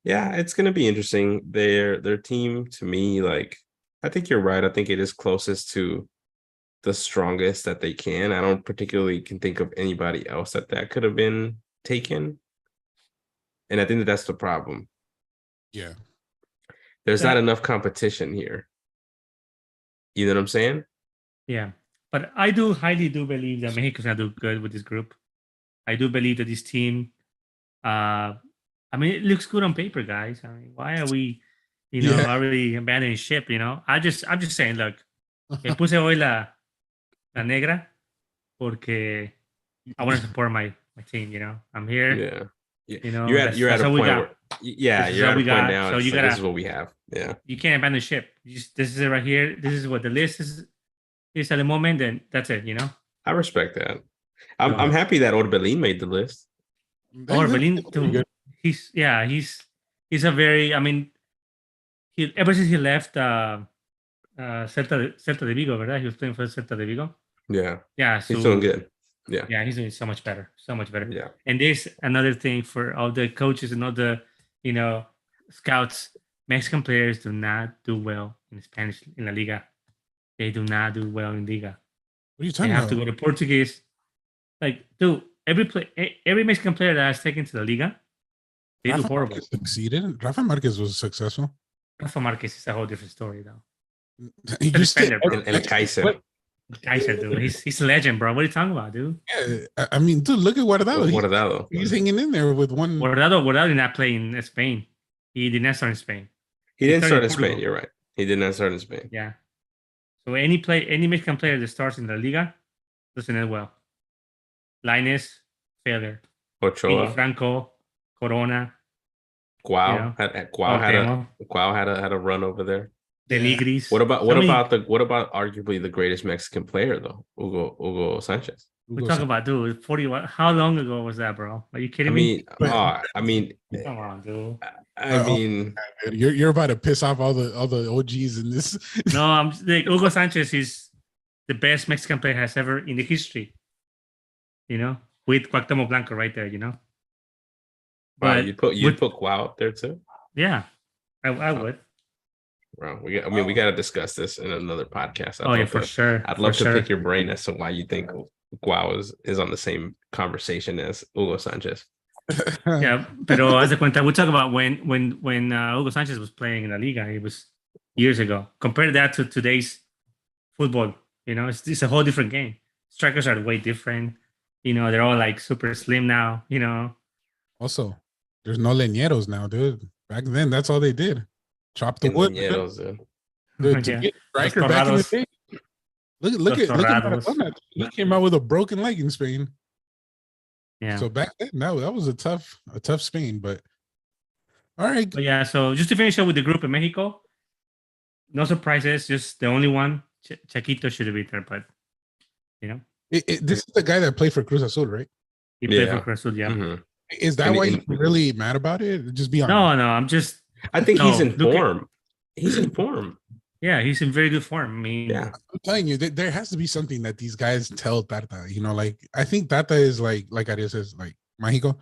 yeah, it's gonna be interesting. Their team to me, like, I think you're right. I think it is closest to the strongest that they can. I don't particularly can think of anybody else that could have been taken. And I think that's the problem. Yeah. There's not enough competition here. You know what I'm saying? Yeah. But I highly do believe that Mexico's gonna do good with this group. I do believe that this team, I mean, it looks good on paper, guys. I mean, why are we, already abandoning ship? I'm just saying, look, puse hoy la negra porque I want to support my team. I'm here. Yeah. You're at a all we point got. where you're This is at all a we point got. now. So It's you like, gotta- this is what we have. Yeah. You can't abandon ship. This is it right here. This is what the list is at the moment, and that's it. I respect that. I'm No. happy that Orbelin made the list. Orbelin, dude, he's a very. I mean, ever since he left Celta de Vigo, ¿verdad? He was playing for Celta de Vigo. Yeah. Yeah, so He's doing good. Yeah. yeah, he's doing so much better, so much better. Yeah. And there's another thing for all the coaches and all the scouts. Mexican players do not do well in Spanish in La Liga. They do not do well in Liga. What are you They talking have about? to go to Portuguese. Like, dude, every Mexican player that has taken to the Liga, they do Rafa horrible. Marquez succeeded. Rafa Marquez was successful. Rafa Marquez is a whole different story, though. He The just defender, bro. And Kaiser. What? Kaiser, dude. He's a legend, bro. What are you talking about, dude? Yeah, I mean, dude, look at Guardado. Guardado. He's hanging in there with one. Guardado did not play in Spain. He did not start in Spain. He didn't started start in Portugal. Spain. You're right. He did not start in Spain. Yeah. So any Mexican player that starts in the Liga doesn't end well. Lainez, failure. Ochoa, Franco, Corona, Guau Cuauhtémoc, had a run over there. Denigris. What about arguably the greatest Mexican player though? Hugo Sanchez. We're talking about, dude, 41. How long ago was that, bro? Are you kidding me? Come on, dude. I mean, you're about to piss off all the OGs in this. No, I'm like Hugo Sanchez is the best Mexican player has ever in the history. You know, with Cuauhtémoc Blanco right there. You know, but you put Guau out there too. Yeah, I would. Bro, we got to discuss this in another podcast. Sure. I'd love to pick your brain as to why you think Guau is on the same conversation as Hugo Sanchez. Yeah, pero as a cuenta, we talk about when Hugo Sanchez was playing in La Liga. It was years ago. Compare that to today's football. You know, it's a whole different game. Strikers are way different. You know, they're all like super slim now. You know. Also, there's no leñeros now, dude. Back then, that's all they did. Chop the wood. Dude, Yeah. Striker back in the day. Look at Maradona. He came out with a broken leg in Spain. Yeah. So back then, that was a tough Spain, but all right. But yeah, so just to finish up with the group in Mexico, no surprises. Just the only one, Chiquito should have been there, but you know, this is the guy that played for Cruz Azul, right? He played for Cruz Azul, yeah. Mm-hmm. Is that why you're really mad about it? Just be honest. No, I'm just. I think he's in form. He's in form. Yeah, he's in very good form. I mean, yeah, I'm telling you, there has to be something that these guys tell Tata. You know, like I think Tata is like Ariel says, like Mexico.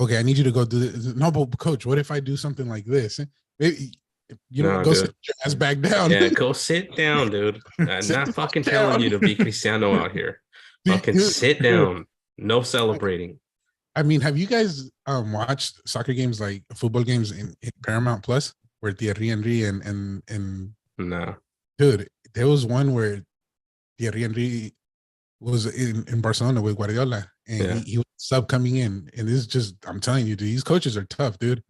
Okay, I need you to go do this. No, but coach, what if I do something like this? Maybe, go sit your ass back down. Yeah, go sit down, dude. I'm not fucking telling you to be Cristiano out here. Fucking sit down. No celebrating. I mean, have you guys watched soccer games, like football games in Paramount Plus, where Thierry Henry and no, dude, there was one where Thierry Henry was in Barcelona with Guardiola, and he was sub coming in, and it's just, I'm telling you, dude, these coaches are tough, dude.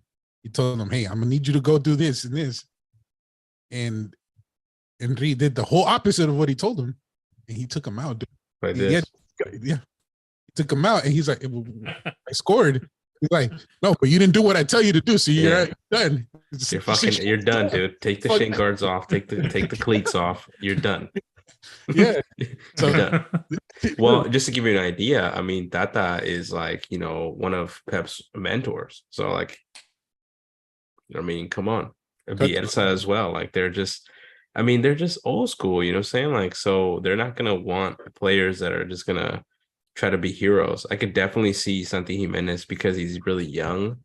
He told them, "Hey, I'm gonna need you to go do this and this," and Henry did the whole opposite of what he told him, and he took him out, dude. Like this. Yeah. Took him out, and he's like, "I scored." He's like, "No, but you didn't do what I tell you to do, so you're done. You're done, dude. Take the shin guards off. Take the cleats off. You're done." Yeah. So done. Well, just to give you an idea, I mean, Tata is like, one of Pep's mentors. So like, I mean, come on, Bielsa as well. Like they're just old school. You know what I'm saying? Like, so they're not gonna want players that are just gonna try to be heroes. I could definitely see Santi Jimenez, because he's really young,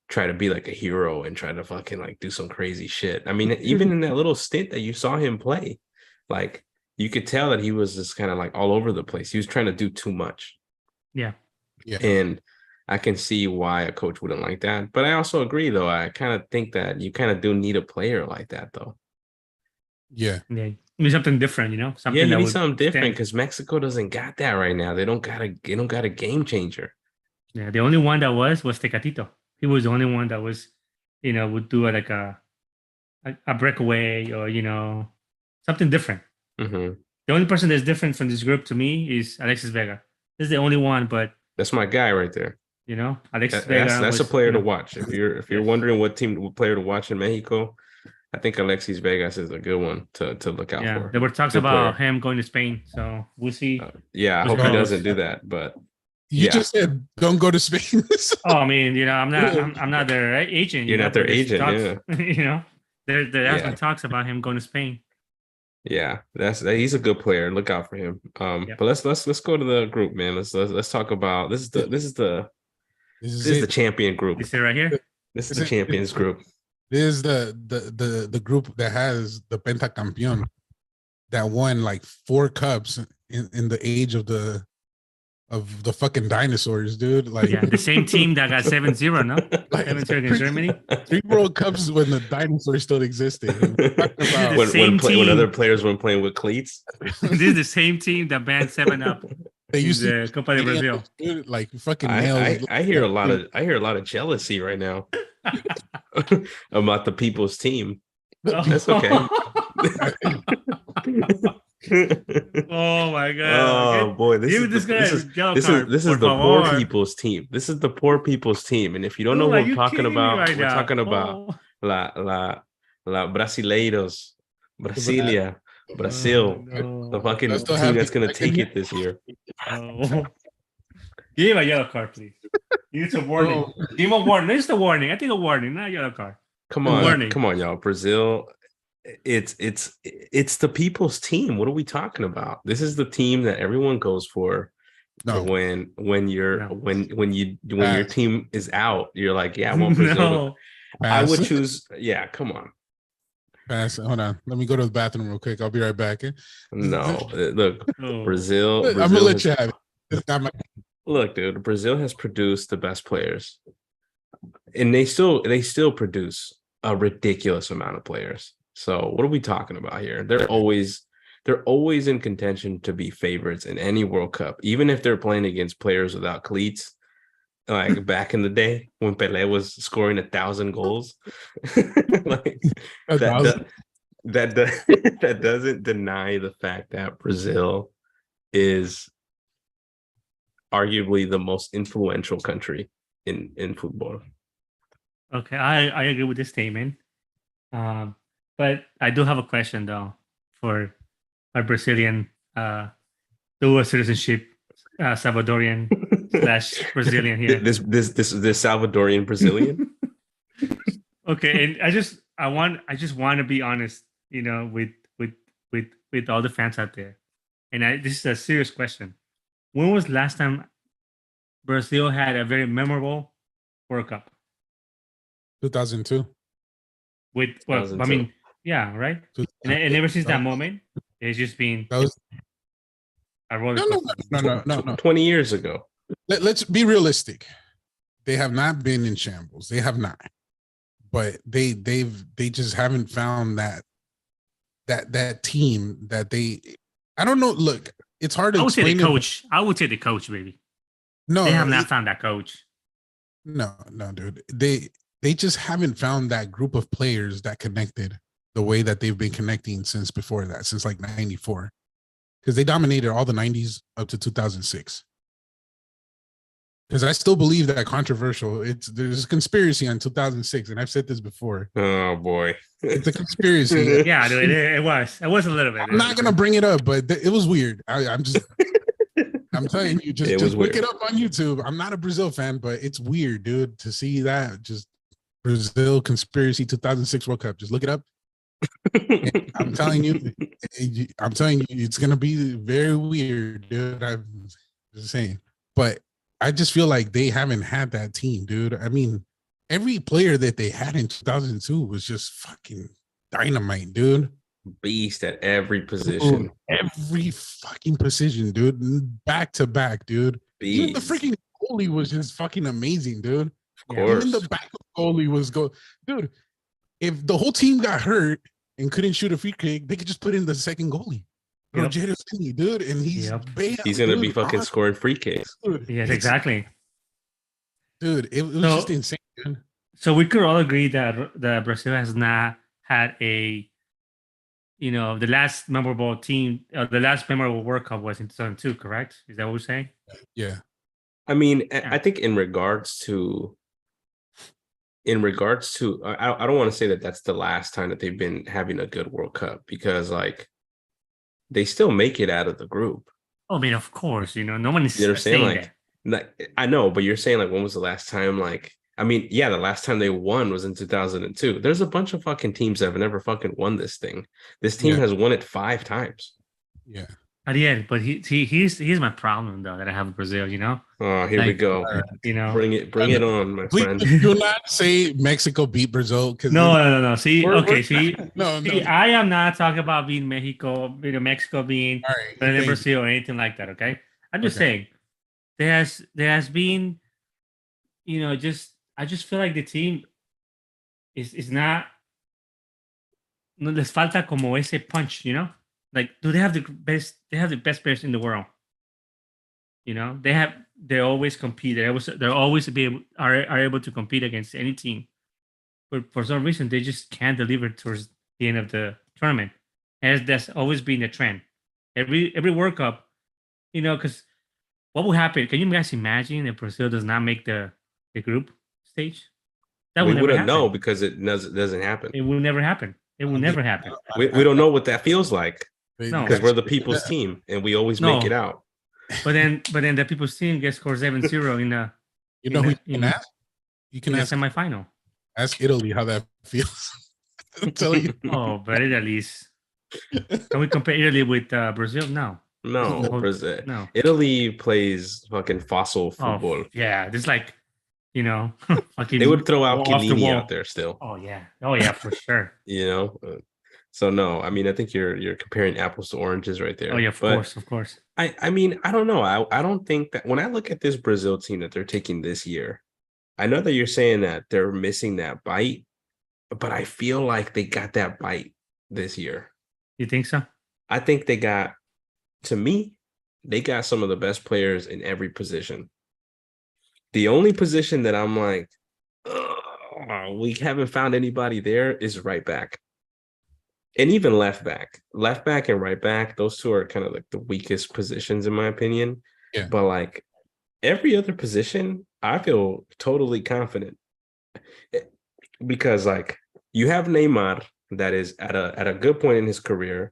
try to be like a hero and try to fucking like do some crazy shit. I mean, even in that little stint that you saw him play, like you could tell that he was just kind of like all over the place. He was trying to do too much. Yeah. And I can see why a coach wouldn't like that. But I also agree, though. I kind of think that you kind of do need a player like that, though. Yeah. I mean, something different, Something you need something different, because Mexico doesn't got that right now. They don't got a game changer. Yeah, the only one that was Tecatito. He was the only one that was, would do like a breakaway or something different. Mm-hmm. The only person that's different from this group to me is Alexis Vega. This is the only one, but that's my guy right there. Alexis Vega. That's a player to watch. If you're wondering what player to watch in Mexico, I think Alexis Vegas is a good one to look out for. There were talks about him going to Spain, so we'll see. I hope he doesn't do that. But you just said don't go to Spain. I mean, I'm not their agent. You're not their agent. There has been talks about him going to Spain. Yeah, he's a good player. Look out for him. But let's go to the group, man. Let's talk about this is the champion group. Is it right here? This is the champions group. This is the group that has the Pentacampeón that won like 4 cups in the age of the of the fucking dinosaurs, dude. Like, Yeah, the same team that got 7-0, no? like 7-0 against Germany. 3 World Cups when the dinosaurs still existed. This is the when same when other team. players weren't playing with cleats. This is the same team that banned 7-Up They in used to the Copa de Brazil. dude, like fucking nails. I hear a lot of jealousy right now about the people's team. That's okay. Oh my god! Oh boy, this is the poor people's team. This is the poor people's team. And if you don't know what I'm talking about, right we're now? talking about la Brasileiros, Brasilia, Brazil, no. the fucking I still team have that's the gonna second take it this year. Oh. Give him a yellow card, please. You need a warning. Give him a warning. This is the warning. I think a warning, not a yellow card. Come A on, warning. come on, y'all. Brazil. It's the people's team. What are we talking about? This is the team that everyone goes for. No. When your team is out, you're like, yeah, I want Brazil. No. I would choose. Yeah, come on. Pass. Hold on. Let me go to the bathroom real quick. I'll be right back. No, look, Oh. Brazil. I'm gonna let you have it. It's not my. Look, dude, Brazil has produced the best players, and they still produce a ridiculous amount of players. So what are we talking about here? They're always in contention to be favorites in any World Cup, even if they're playing against players without cleats. Like back in the day when Pelé was scoring 1,000 goals, like that doesn't deny the fact that Brazil is arguably the most influential country in football. Okay, I agree with this statement. But I do have a question though for my Brazilian dual citizenship Salvadorian / Brazilian here. This Salvadorian Brazilian. Okay, and I just want to be honest, you know, with all the fans out there. And this is a serious question. When was the last time Brazil had a very memorable World Cup? 2002. With well, 2002. I mean, yeah, right. And ever since that moment, it's just been That was a roller coaster. no. 20 years ago. Let's be realistic. They have not been in shambles. They have not. But they just haven't found that team that they. I don't know. Look, it's hard to. I would say the explain coach. I would say the coach, baby. No, They have not found that coach. No, dude. They just haven't found that group of players that connected the way that they've been connecting since before that, since like 94. Because they dominated all the 90s up to 2006. Because I still believe that controversial. There's a conspiracy on 2006, and I've said this before. Oh boy, it's a conspiracy. Yeah, dude, it was a little bit. I'm not gonna bring it up, but it was weird. I'm telling you, just look it up on YouTube. I'm not a Brazil fan, but it's weird, dude, to see that just Brazil conspiracy 2006 World Cup. Just look it up. I'm telling you, it's gonna be very weird, dude. I'm just saying, but I just feel like they haven't had that team, dude. I mean, every player that they had in 2002 was just fucking dynamite, dude. Beast at every position. Every fucking position, dude. Back to back, dude. Beast. Even the freaking goalie was just fucking amazing, dude. Of course. Even the backup goalie was dude. If the whole team got hurt and couldn't shoot a free kick, they could just put in the second goalie. Yep. Dude, and he's gonna be fucking scoring free kicks. Dude, yes, exactly. Dude, it was just insane, dude. So we could all agree that Brazil has not had a, you know, the last memorable World Cup was in 2002, correct? Is that what we're saying? Yeah. I mean, I think in regards to, I don't want to say that that's the last time that they've been having a good World Cup, because like they still make it out of the group. Oh, I mean, of course, you know, no one is saying like that. I know, but you're saying like, when was the last time? Like, I mean, yeah, the last time they won was in 2002. There's a bunch of fucking teams that have never fucking won this thing. This team has won it 5 times. Yeah. But here's my problem though that I have with Brazil, you know. Oh, here we go. You know, bring it on, my friend. Do not say Mexico beat Brazil, because no. See, no. I am not talking about being Mexico being better than Brazil or anything like that. Okay, I'm just saying there has been, I just feel like the team is not. No les falta como ese punch, Like, do they have the best? They have the best players in the world. They always compete. They're always are able to compete against any team. But for some reason, they just can't deliver towards the end of the tournament. As that's always been the trend. Every World Cup, because what will happen? Can you guys imagine if Brazil does not make the group stage? That We will never wouldn't happen. know because it doesn't happen. It will never happen. It will never happen. We don't know what that feels like No. because we're the people's team and we always make it out. But then the people's team gets scored 7-0 in the You know who you can ask? You in can the ask semifinal. ask Italy how that feels. I'm telling you. Oh, but Italy's. Can we compare Italy with Brazil? No. No, No. Brazil. No. Italy plays fucking fossil football. Oh, yeah. It's like, fucking. They would throw out off the Chiellini wall. out there still. Oh yeah, for sure. So no, I mean, I think you're comparing apples to oranges right there. Oh yeah, of course. I mean, I don't know. I don't think that when I look at this Brazil team that they're taking this year, I know that you're saying that they're missing that bite, but I feel like they got that bite this year. You think so? I think they got some of the best players in every position. The only position that I'm like, we haven't found anybody there is right back. And even left back and right back, those two are kind of like the weakest positions in my opinion. Yeah. But like every other position, I feel totally confident because like you have Neymar that is at a good point in his career.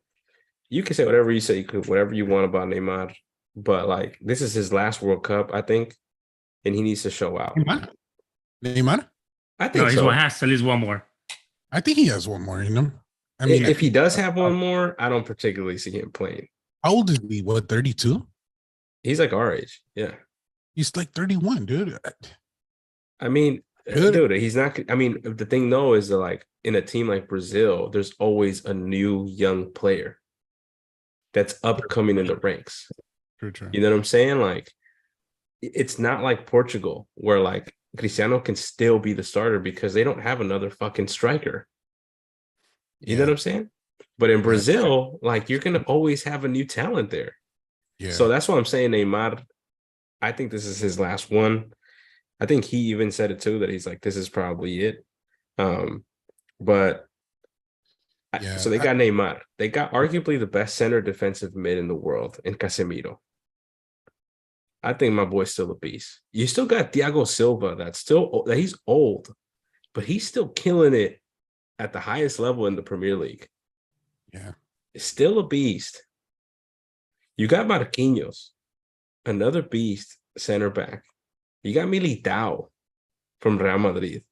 You can say whatever you want about Neymar, but like this is his last World Cup, I think, and he needs to show out. Neymar? I think He has at least one more. I think he has one more, I mean, if he does have one more, I don't particularly see him playing. How old is he? What, 32? He's like our age. Yeah. He's like 31, dude. I mean, dude, he's not. I mean, the thing though is that like in a team like Brazil, there's always a new young player that's upcoming in the ranks. True. You know what I'm saying? Like, it's not like Portugal where like Cristiano can still be the starter because they don't have another fucking striker. You know what I'm saying? But in Brazil, like you're gonna always have a new talent there. Yeah. So that's why I'm saying Neymar. I think this is his last one. I think he even said it too that he's like, this is probably it. So they got Neymar. They got arguably the best center defensive mid in the world in Casemiro. I think my boy's still a beast. You still got Thiago Silva that he's old, but he's still killing it at the highest level in the Premier League. Yeah. It's still a beast. You got Marquinhos, another beast center back. You got Militao from Real Madrid.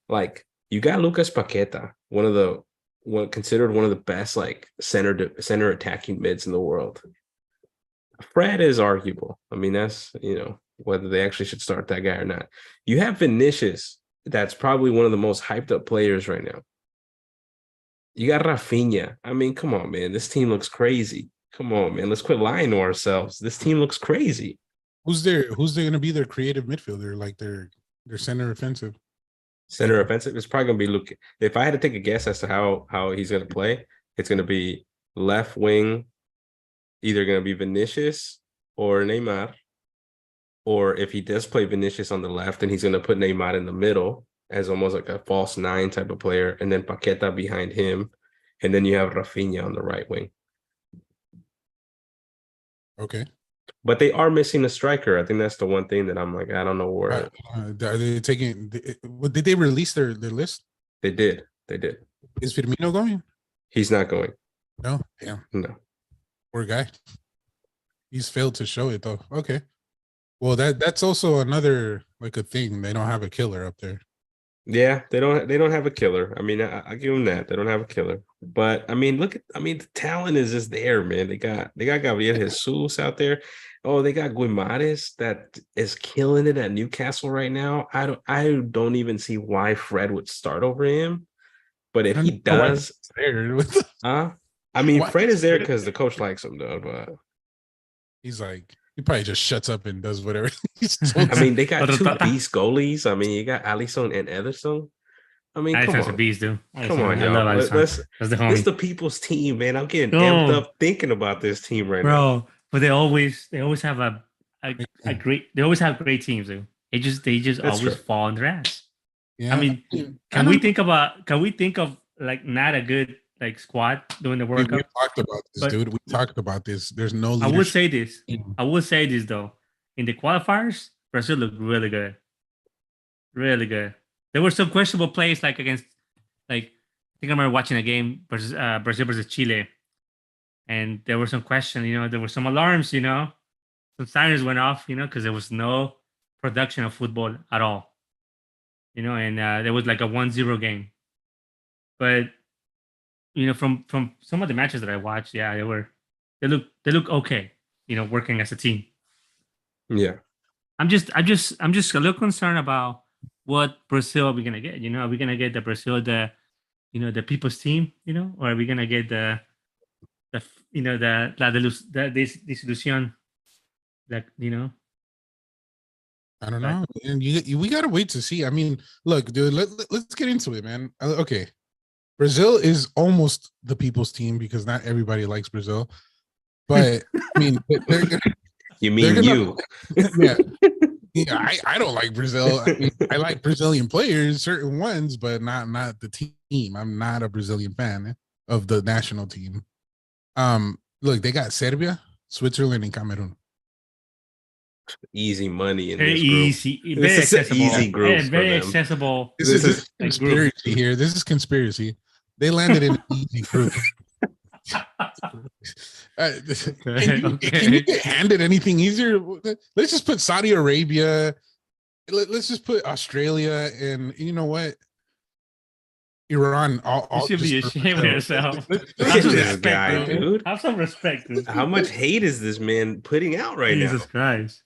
Like, you got Lucas Paqueta, considered one of the best like center attacking mids in the world. Fred is arguable. I mean, that's, whether they actually should start that guy or not. You have Vinicius, that's probably one of the most hyped up players right now. You got Rafinha. I mean, come on, man. This team looks crazy. Come on, man. Let's quit lying to ourselves. This team looks crazy. Who's going to be their creative midfielder, like their center offensive? Center offensive? It's probably going to be Luke. If I had to take a guess as to how he's going to play, it's going to be left wing, either going to be Vinicius or Neymar. Or if he does play Vinicius on the left, then he's going to put Neymar in the middle as almost like a false nine type of player, and then Paqueta behind him. And then you have Rafinha on the right wing. Okay. But they are missing a striker. I think that's the one thing that I'm like, I don't know where. Are they taking? Did they release their list? They did. Is Firmino going? He's not going. No. Damn. No. Poor guy. He's failed to show it though. Okay. Well, that's also another like a thing. They don't have a killer up there. Yeah, they don't have a killer. I mean, I give them that. They don't have a killer. But I mean, the talent is just there, man. They got Gabriel Jesus out there. Oh, they got Guimarães that is killing it at Newcastle right now. I don't even see why Fred would start over him. But if he does, I mean, Fred is there because the coach likes him, though. But he's like, He probably just shuts up and does whatever he's told. I mean, they got two Tata. beast goalies. I mean, you got Alisson and Ederson. I mean, come Alisson's a on. beast, dude. Come on, I y'all. love Alisson. Let's That's the this homie. the people's team, man. I'm getting Yo. amped up thinking about this team right now. Bro, but they always have a great they always have great teams, dude. They just That's always true. fall on their ass. Yeah, I mean, can we think of like not a good like squad doing the World we Cup? talked about this, But- dude. We talked about this. There's no I leadership. would say this. I would say this though. In the qualifiers, Brazil looked really good. Really good. There were some questionable plays like against like I think I remember watching a game versus Brazil versus Chile. And there were some questions, there were some alarms, some sirens went off, because there was no production of football at all. And there was like a 1-0 game. But from some of the matches that I watched, yeah, they look okay, working as a team. Yeah. I'm just a little concerned about what Brazil are we gonna get. Are we gonna get the Brazil the people's team, or are we gonna get the desilusión, like I don't know. And we gotta wait to see. I mean, look, dude, let's get into it, man. Okay. Brazil is almost the people's team because not everybody likes Brazil. But I mean, they're gonna, You mean you? yeah. Yeah, I don't like Brazil. I mean, I like Brazilian players, certain ones, but not the team. I'm not a Brazilian fan of the national team. Look, they got Serbia, Switzerland, and Cameroon. Easy money in very this group. easy, very This is an accessible, easy group for very them. accessible. This is like conspiracy here. This is conspiracy. They landed in an easy group. Can you get handed anything easier? Let's just put Saudi Arabia. Let's just put Australia, and you know what? Iran. You should be ashamed of yourself. Look at this guy, dude. Have some respect, dude. How much hate is this man putting out right Jesus now? Christ.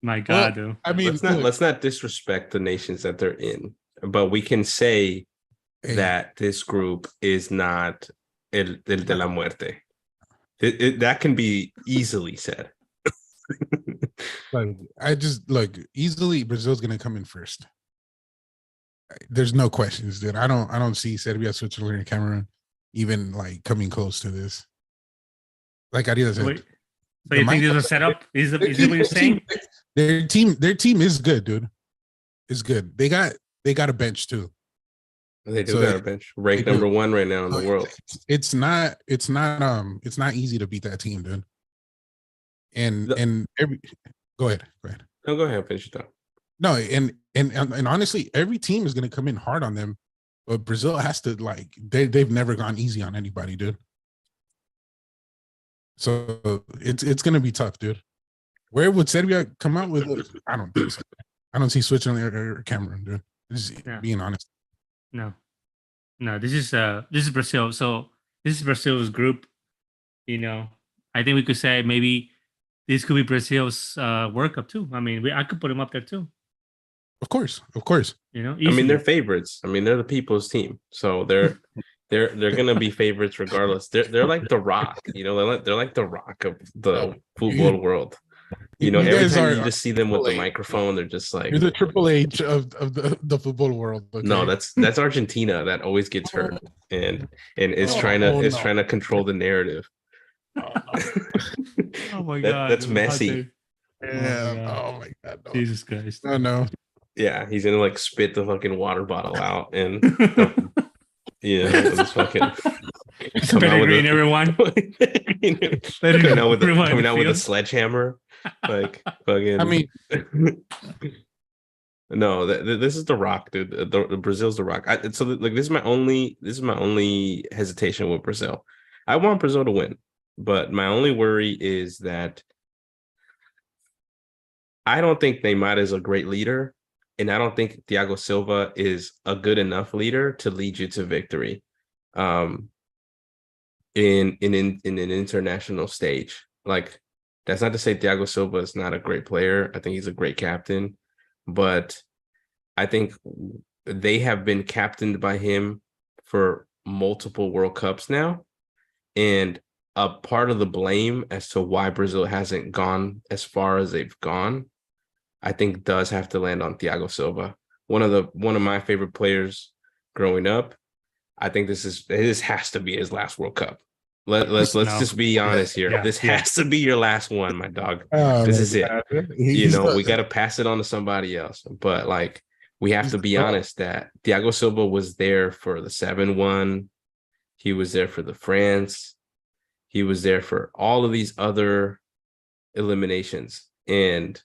My God, dude. I mean, Let's not disrespect the nations that they're in, but we can say that this group is not el de la muerte. That can be easily said. like, I just easily Brazil's gonna come in first. There's no questions, dude. I don't see Serbia, Switzerland, and Cameroon even like coming close to this. Like Ariel said, Wait, so you think this is a setup? Is it what you're saying? Their team is good, dude. Is good. They got a bench too. They do got a bench. Ranked number 1 right now in the world. It's not easy to beat that team, dude. And every go ahead. No, go ahead, finish it up. No, and honestly, every team is gonna come in hard on them, but Brazil has to they've never gone easy on anybody, dude. So it's gonna be tough, dude. Where would Serbia come out with? I don't think so. I don't see Switzerland or Cameroon, dude. Just being honest. No, this is Brazil. So this is Brazil's group. I think we could say maybe this could be Brazil's World Cup too. I mean, I could put them up there too. Of course. I mean, they're favorites. I mean, they're the people's team, so they're gonna be favorites regardless. They're like the Rock, they're like the Rock of the football world. Every time you just see them with the microphone, they're just like you're the Triple H of the football world. Okay? No, that's Argentina that always gets hurt and is trying to control the narrative. Oh my God, that's Messi. Yeah. Oh my God. No. Jesus Christ. Oh no. Yeah, he's gonna spit the fucking water bottle out and just fucking Pellegrini, everyone. coming out with a sledgehammer, like fucking. I mean, no, this is the Rock, dude. The Brazil's the Rock. This is my only hesitation with Brazil. I want Brazil to win, but my only worry is that I don't think Neymar is a great leader. And I don't think Thiago Silva is a good enough leader to lead you to victory in an international stage. Like, that's not to say Thiago Silva is not a great player. I think he's a great captain. But I think they have been captained by him for multiple World Cups now. And a part of the blame as to why Brazil hasn't gone as far as they've gone, I think does have to land on Thiago Silva. One of my favorite players growing up. I think this has to be his last World Cup. Let's just be honest here. Yeah, This has to be your last one, my dog. Oh, This my is it. God. We got to pass it on to somebody else. But like, we have to be honest that Thiago Silva was there for the 7-1. He was there for the France. He was there for all of these other eliminations. And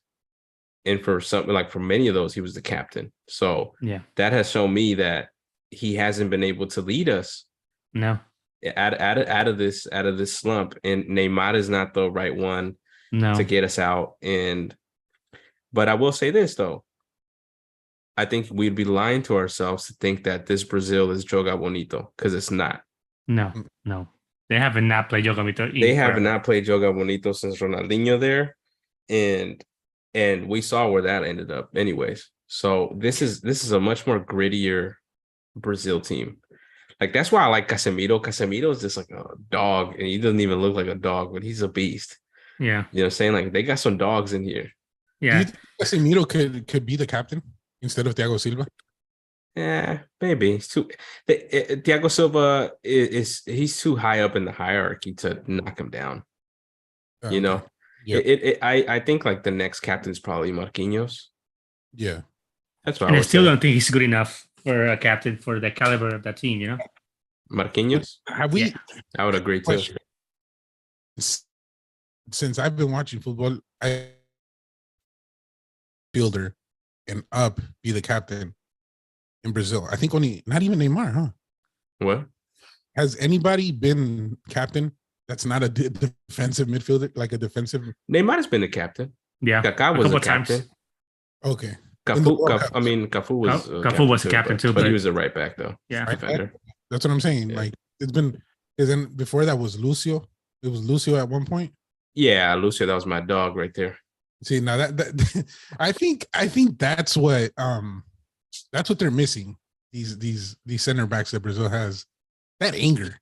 for something like for many of those, he was the captain. So that has shown me that he hasn't been able to lead us. No. Out of this slump, and Neymar is not the right one to get us out. But I will say this though, I think we'd be lying to ourselves to think that this Brazil is Joga Bonito, because it's not. No, they have not played Joga Bonito. They have not played Joga Bonito since Ronaldinho there, and we saw where that ended up, anyways. So this is a much more grittier Brazil team. Like, that's why I like Casemiro. Casemiro is just like a dog, and he doesn't even look like a dog, but he's a beast. Yeah. You know what I'm saying? Like, they got some dogs in here. Yeah. Do you think Casemiro could be the captain instead of Thiago Silva? Yeah, maybe. Thiago Silva he's too high up in the hierarchy to knock him down. You know? Yep. I think like the next captain's probably Marquinhos. Yeah. That's what I still don't think he's good enough for a captain for the caliber of that team, you know? Marquinhos? Have we? Yeah. I would agree too. Since I've been watching football, I fielder and up be the captain in Brazil. I think not even Neymar, huh? What? Has anybody been captain that's not a defensive midfielder, like a defensive? Neymar has been the captain. Yeah. Kaká was a captain. Times. Okay. Cafu was a captain too, but he was a right back though. Yeah, defender. That's what I'm saying. Yeah. Like, isn't before that was Lucio. It was Lucio at one point. Yeah, Lucio, that was my dog right there. See, now that I think that's what they're missing. These center backs that Brazil has, that anger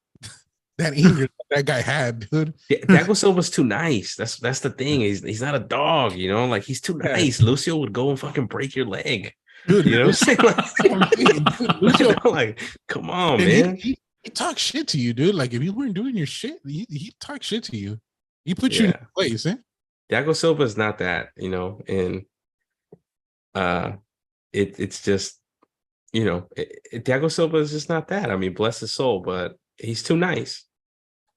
that guy had, dude. Thiago Silva's too nice. That's the thing. He's not a dog, you know. Like, he's too nice. Lucio would go and fucking break your leg, dude. You know what I'm saying? Lucio, like, come on, man. He talks shit to you, dude. Like, if you weren't doing your shit, he talks shit to you. He put you in place, eh? Thiago Silva is not that, you know, and it's just, you know, Thiago Silva is just not that. I mean, bless his soul, but he's too nice.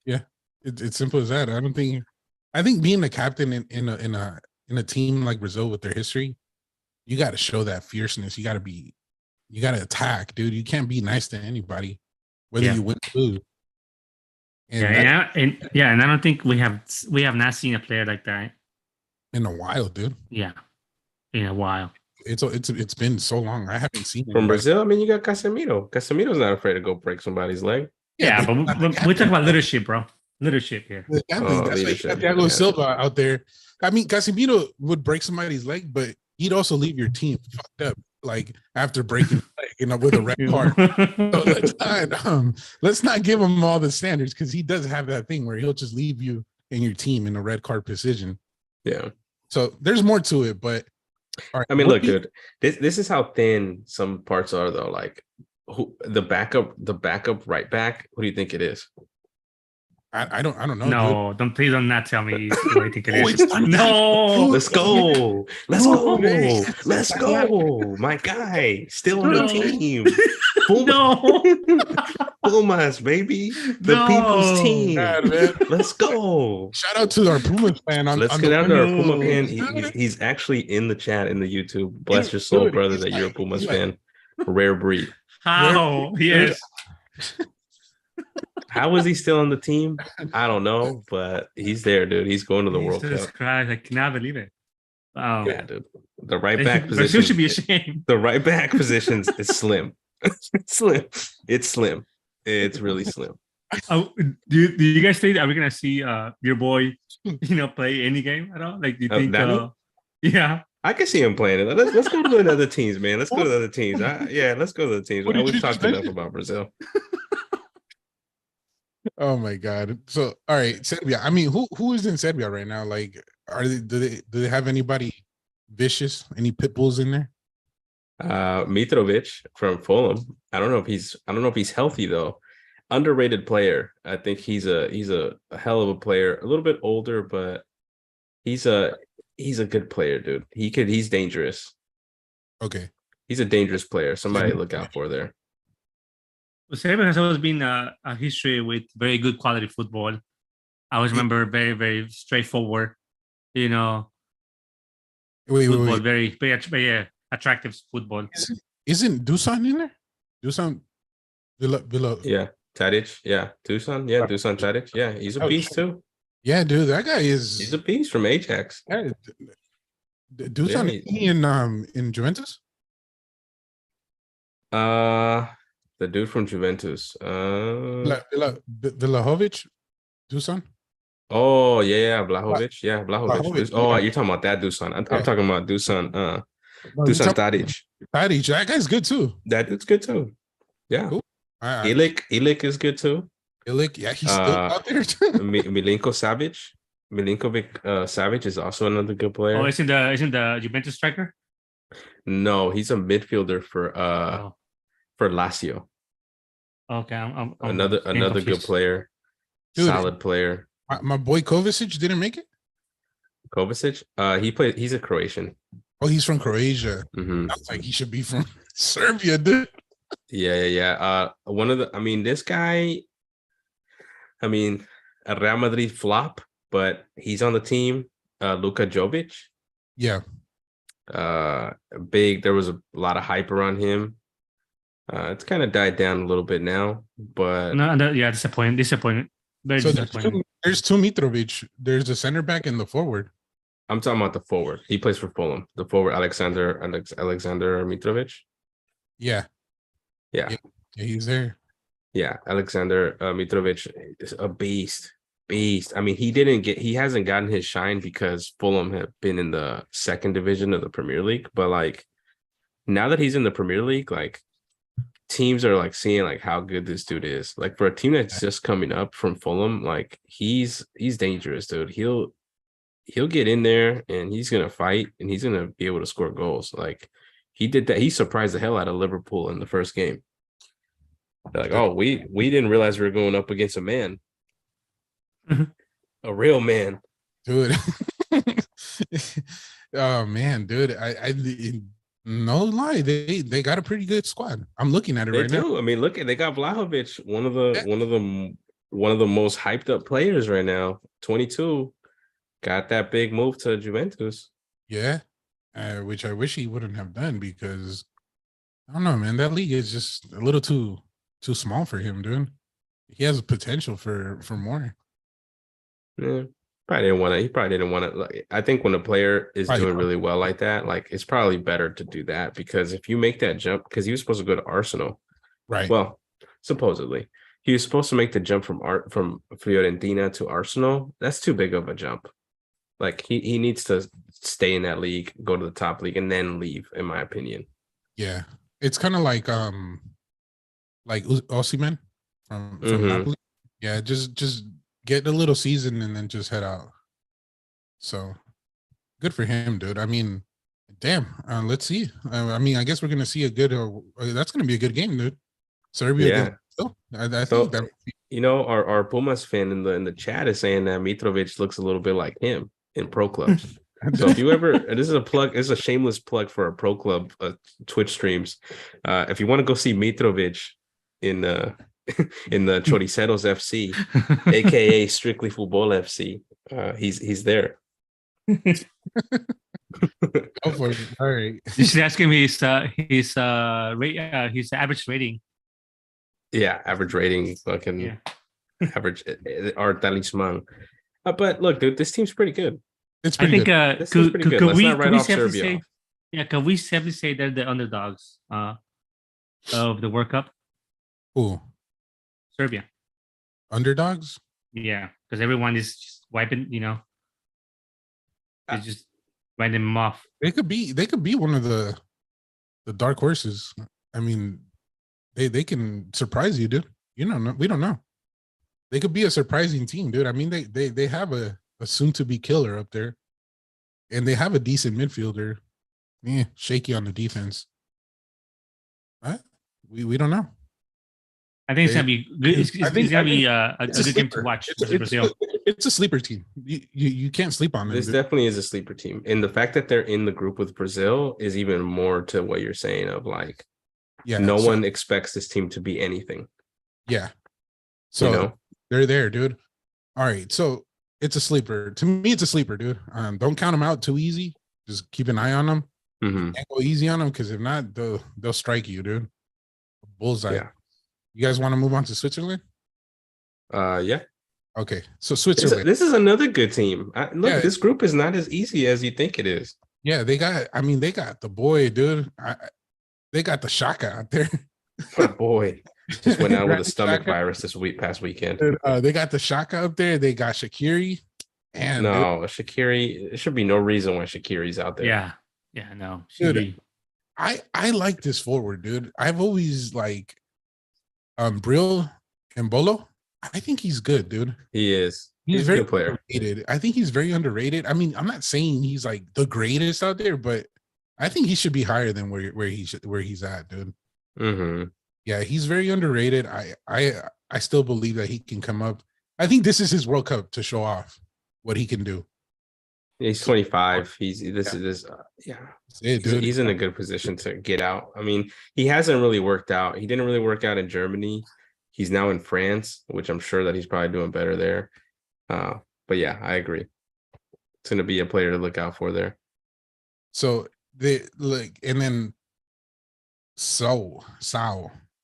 Yeah, it's simple as that. I think being the captain in a team like Brazil with their history, you got to show that fierceness. You got to attack, dude. You can't be nice to anybody, whether you win or lose. And I don't think we have not seen a player like that in a while, dude. Yeah, in a while. It's been so long. I haven't seen from Brazil. I mean, you got Casemiro. Casemiro's not afraid to go break somebody's leg. Yeah, but we talk about leadership, bro. Leadership here. That's like Thiago Silva out there. I mean, Casemiro would break somebody's leg, but he'd also leave your team fucked up, like after breaking the leg, with a red card. So let's not give him all the standards, because he does have that thing where he'll just leave you and your team in a red card position. Yeah. So there's more to it, but right, I mean, look, dude. This is how thin some parts are, though. Like, the backup right back. What do you think it is? I don't know. No, please don't not tell me what I think it is. No, let's go. Let's go. My guy, still on the team. Pumas, baby. The people's team. God, let's go. Shout out to our Pumas fan. Let's get out to our Puma fan. He's actually in the chat in the YouTube. Bless your soul, brother, that you're a Pumas fan. Rare breed. How? Yes. How is he still on the team? I don't know, but he's there, dude. He's going to the World Cup. Christ, I cannot believe it. Wow. Yeah, dude. The right back position. Brazil should be ashamed. The right back positions is slim. It's slim. It's really slim. Do you guys think are we gonna see your boy, play any game at all? Like, do you think? Yeah. I can see him playing it. Let's go to the other teams, man. Let's go to the other teams. Let's go to the teams. We've talked enough about Brazil. Oh my god. So all right, Serbia. I mean, who is in Serbia right now? Like, are they do they have anybody vicious? Any pit bulls in there? Mitrovic from Fulham. I don't know if he's healthy though. Underrated player. I think he's a hell of a player. A little bit older, but he's a he's a good player, dude. He's dangerous. Okay. He's a dangerous player. Somebody to Serbia. look out for there. Serbia has always been a history with very good quality football. I always remember very, very straightforward, you know, football, Wait. very attractive football. Isn't Dusan in there? Dusan Villa. Yeah. Tadic. Yeah. Dusan. Yeah. Dusan Tadic. Yeah. He's a Oh, beast too. Yeah, dude, that guy He's is a beast from Ajax. Dusan in Juventus. The dude from Juventus. Vlahovic, Dusan. Oh yeah, Blahovic. Yeah, Blahovic. Vlahovic, Oh, yeah. you're talking about that Dusan. I'm Yeah. talking about Dusan. No, Dusan Tadic. Tadic, that guy's good too. That dude's good too. Yeah. Cool. Ilic is good too. Ilic, yeah, he's still out there. Milinko Savic. Milinkovic Savic is also another good player. Oh, isn't the Juventus striker? No, he's a midfielder for Lazio. Okay, I'm Another getting good confused. player. Dude. Solid player. My boy Kovacic didn't make it. Kovacic. He's a Croatian. Oh, he's from Croatia. Mhm. I was like, he should be from Serbia, dude. Yeah. This guy, a Real Madrid flop, but he's on the team. Luka Jovic. Yeah. Big. There was a lot of hype around him. It's kind of died down a little bit now, but disappointed. Very So disappointing. there's two Mitrovic. There's the center back and the forward. I'm talking about the forward. He plays for Fulham. The forward, Alexander Mitrovic. Yeah. Yeah, He's there. yeah. Alexander Mitrovic is a beast. I mean, he hasn't gotten his shine because Fulham have been in the second division of the Premier League. But like now that he's in the Premier League, like teams are like seeing like how good this dude is. Like for a team that's just coming up from Fulham, like he's dangerous, dude. He'll get in there and he's gonna fight and he's gonna be able to score goals. Like he did that. He surprised the hell out of Liverpool in the first game. They're like, oh, we didn't realize we were going up against a man. A real man. Dude. Oh man, dude. I no lie, they got a pretty good squad. I'm looking at it right now. I mean, look at they got Vlahovic, one of the most hyped up players right now. 22, got that big move to Juventus. Yeah. Which I wish he wouldn't have done because I don't know, man. That league is just a little too small for him, dude. He has potential for more. Yeah, he probably didn't want to. Like, I think when a player is doing really well like that, like it's probably better to do that because if you make that jump, because he was supposed to go to Arsenal, Right. well, supposedly he was supposed to make the jump from Fiorentina to Arsenal. That's too big of a jump. Like he needs to stay in that league, go to the top league, and then leave. In my opinion. Yeah, it's kind of like Osimhen from Napoli. Yeah, just get a little season and then just head out. So good for him, dude. I mean, damn. Let's see. I guess we're gonna see a good. That's gonna be a good game, dude. Serbia. Yeah. I think that. Our Pumas fan in the chat is saying that Mitrovic looks a little bit like him in pro clubs. So if you ever, this is a plug, this is a shameless plug for our pro club Twitch streams. If you want to go see Mitrovic in the Choriceros FC, aka Strictly Football FC, he's there. Go for it. All right. You should ask him his average rating. Yeah, average rating, fucking average our talisman. But look, dude, this team's pretty good. It's pretty good. This team's pretty good. Let's not write off Serbia. Can we safely say they're the underdogs of the World Cup? Who? Serbia. Underdogs? Yeah, because everyone is just wiping, it's just writing them off. They could be one of the dark horses. I mean, they can surprise you, dude. We don't know. they could be a surprising team, dude. I mean, they have a soon to be killer up there, and they have a decent midfielder. Shaky on the defense. What? We don't know. I think it's gonna be good. It's gonna be a good game to watch versus Brazil. It's a sleeper team. You can't sleep on them. This definitely is a sleeper team, and the fact that they're in the group with Brazil is even more to what you're saying of like, no one expects this team to be anything. Yeah. So they're there, dude. All right. So it's a sleeper. To me, it's a sleeper, dude. Don't count them out too easy. Just keep an eye on them. Can't go easy on them because if not, they'll strike you, dude. Bullseye. Yeah. You guys want to move on to Switzerland? Yeah. Okay. So Switzerland. This is another good team. This group is not as easy as you think it is. Yeah, they got the boy, dude. They got the Shaka out there. Oh, boy. Just went out with a stomach virus past weekend. They got the Shaka up there. They got Shaqiri. And Shaqiri, there should be no reason why Shaqiri's out there. Yeah. Yeah, no. Dude, I like this forward, dude. I've always like Brill and Bolo. I think he's good, dude. He is. He's very good player. Underrated. I think he's very underrated. I mean, I'm not saying he's like the greatest out there, but I think he should be higher than where he's at, dude. Mm-hmm. Yeah, he's very underrated. I still believe that he can come up. I think this is his World Cup to show off what he can do. He's 25. He's in a good position to get out. I mean, he hasn't really worked out. He didn't really work out in Germany. He's now in France, which I'm sure that he's probably doing better there. But yeah, I agree. It's going to be a player to look out for there. So and then Sao.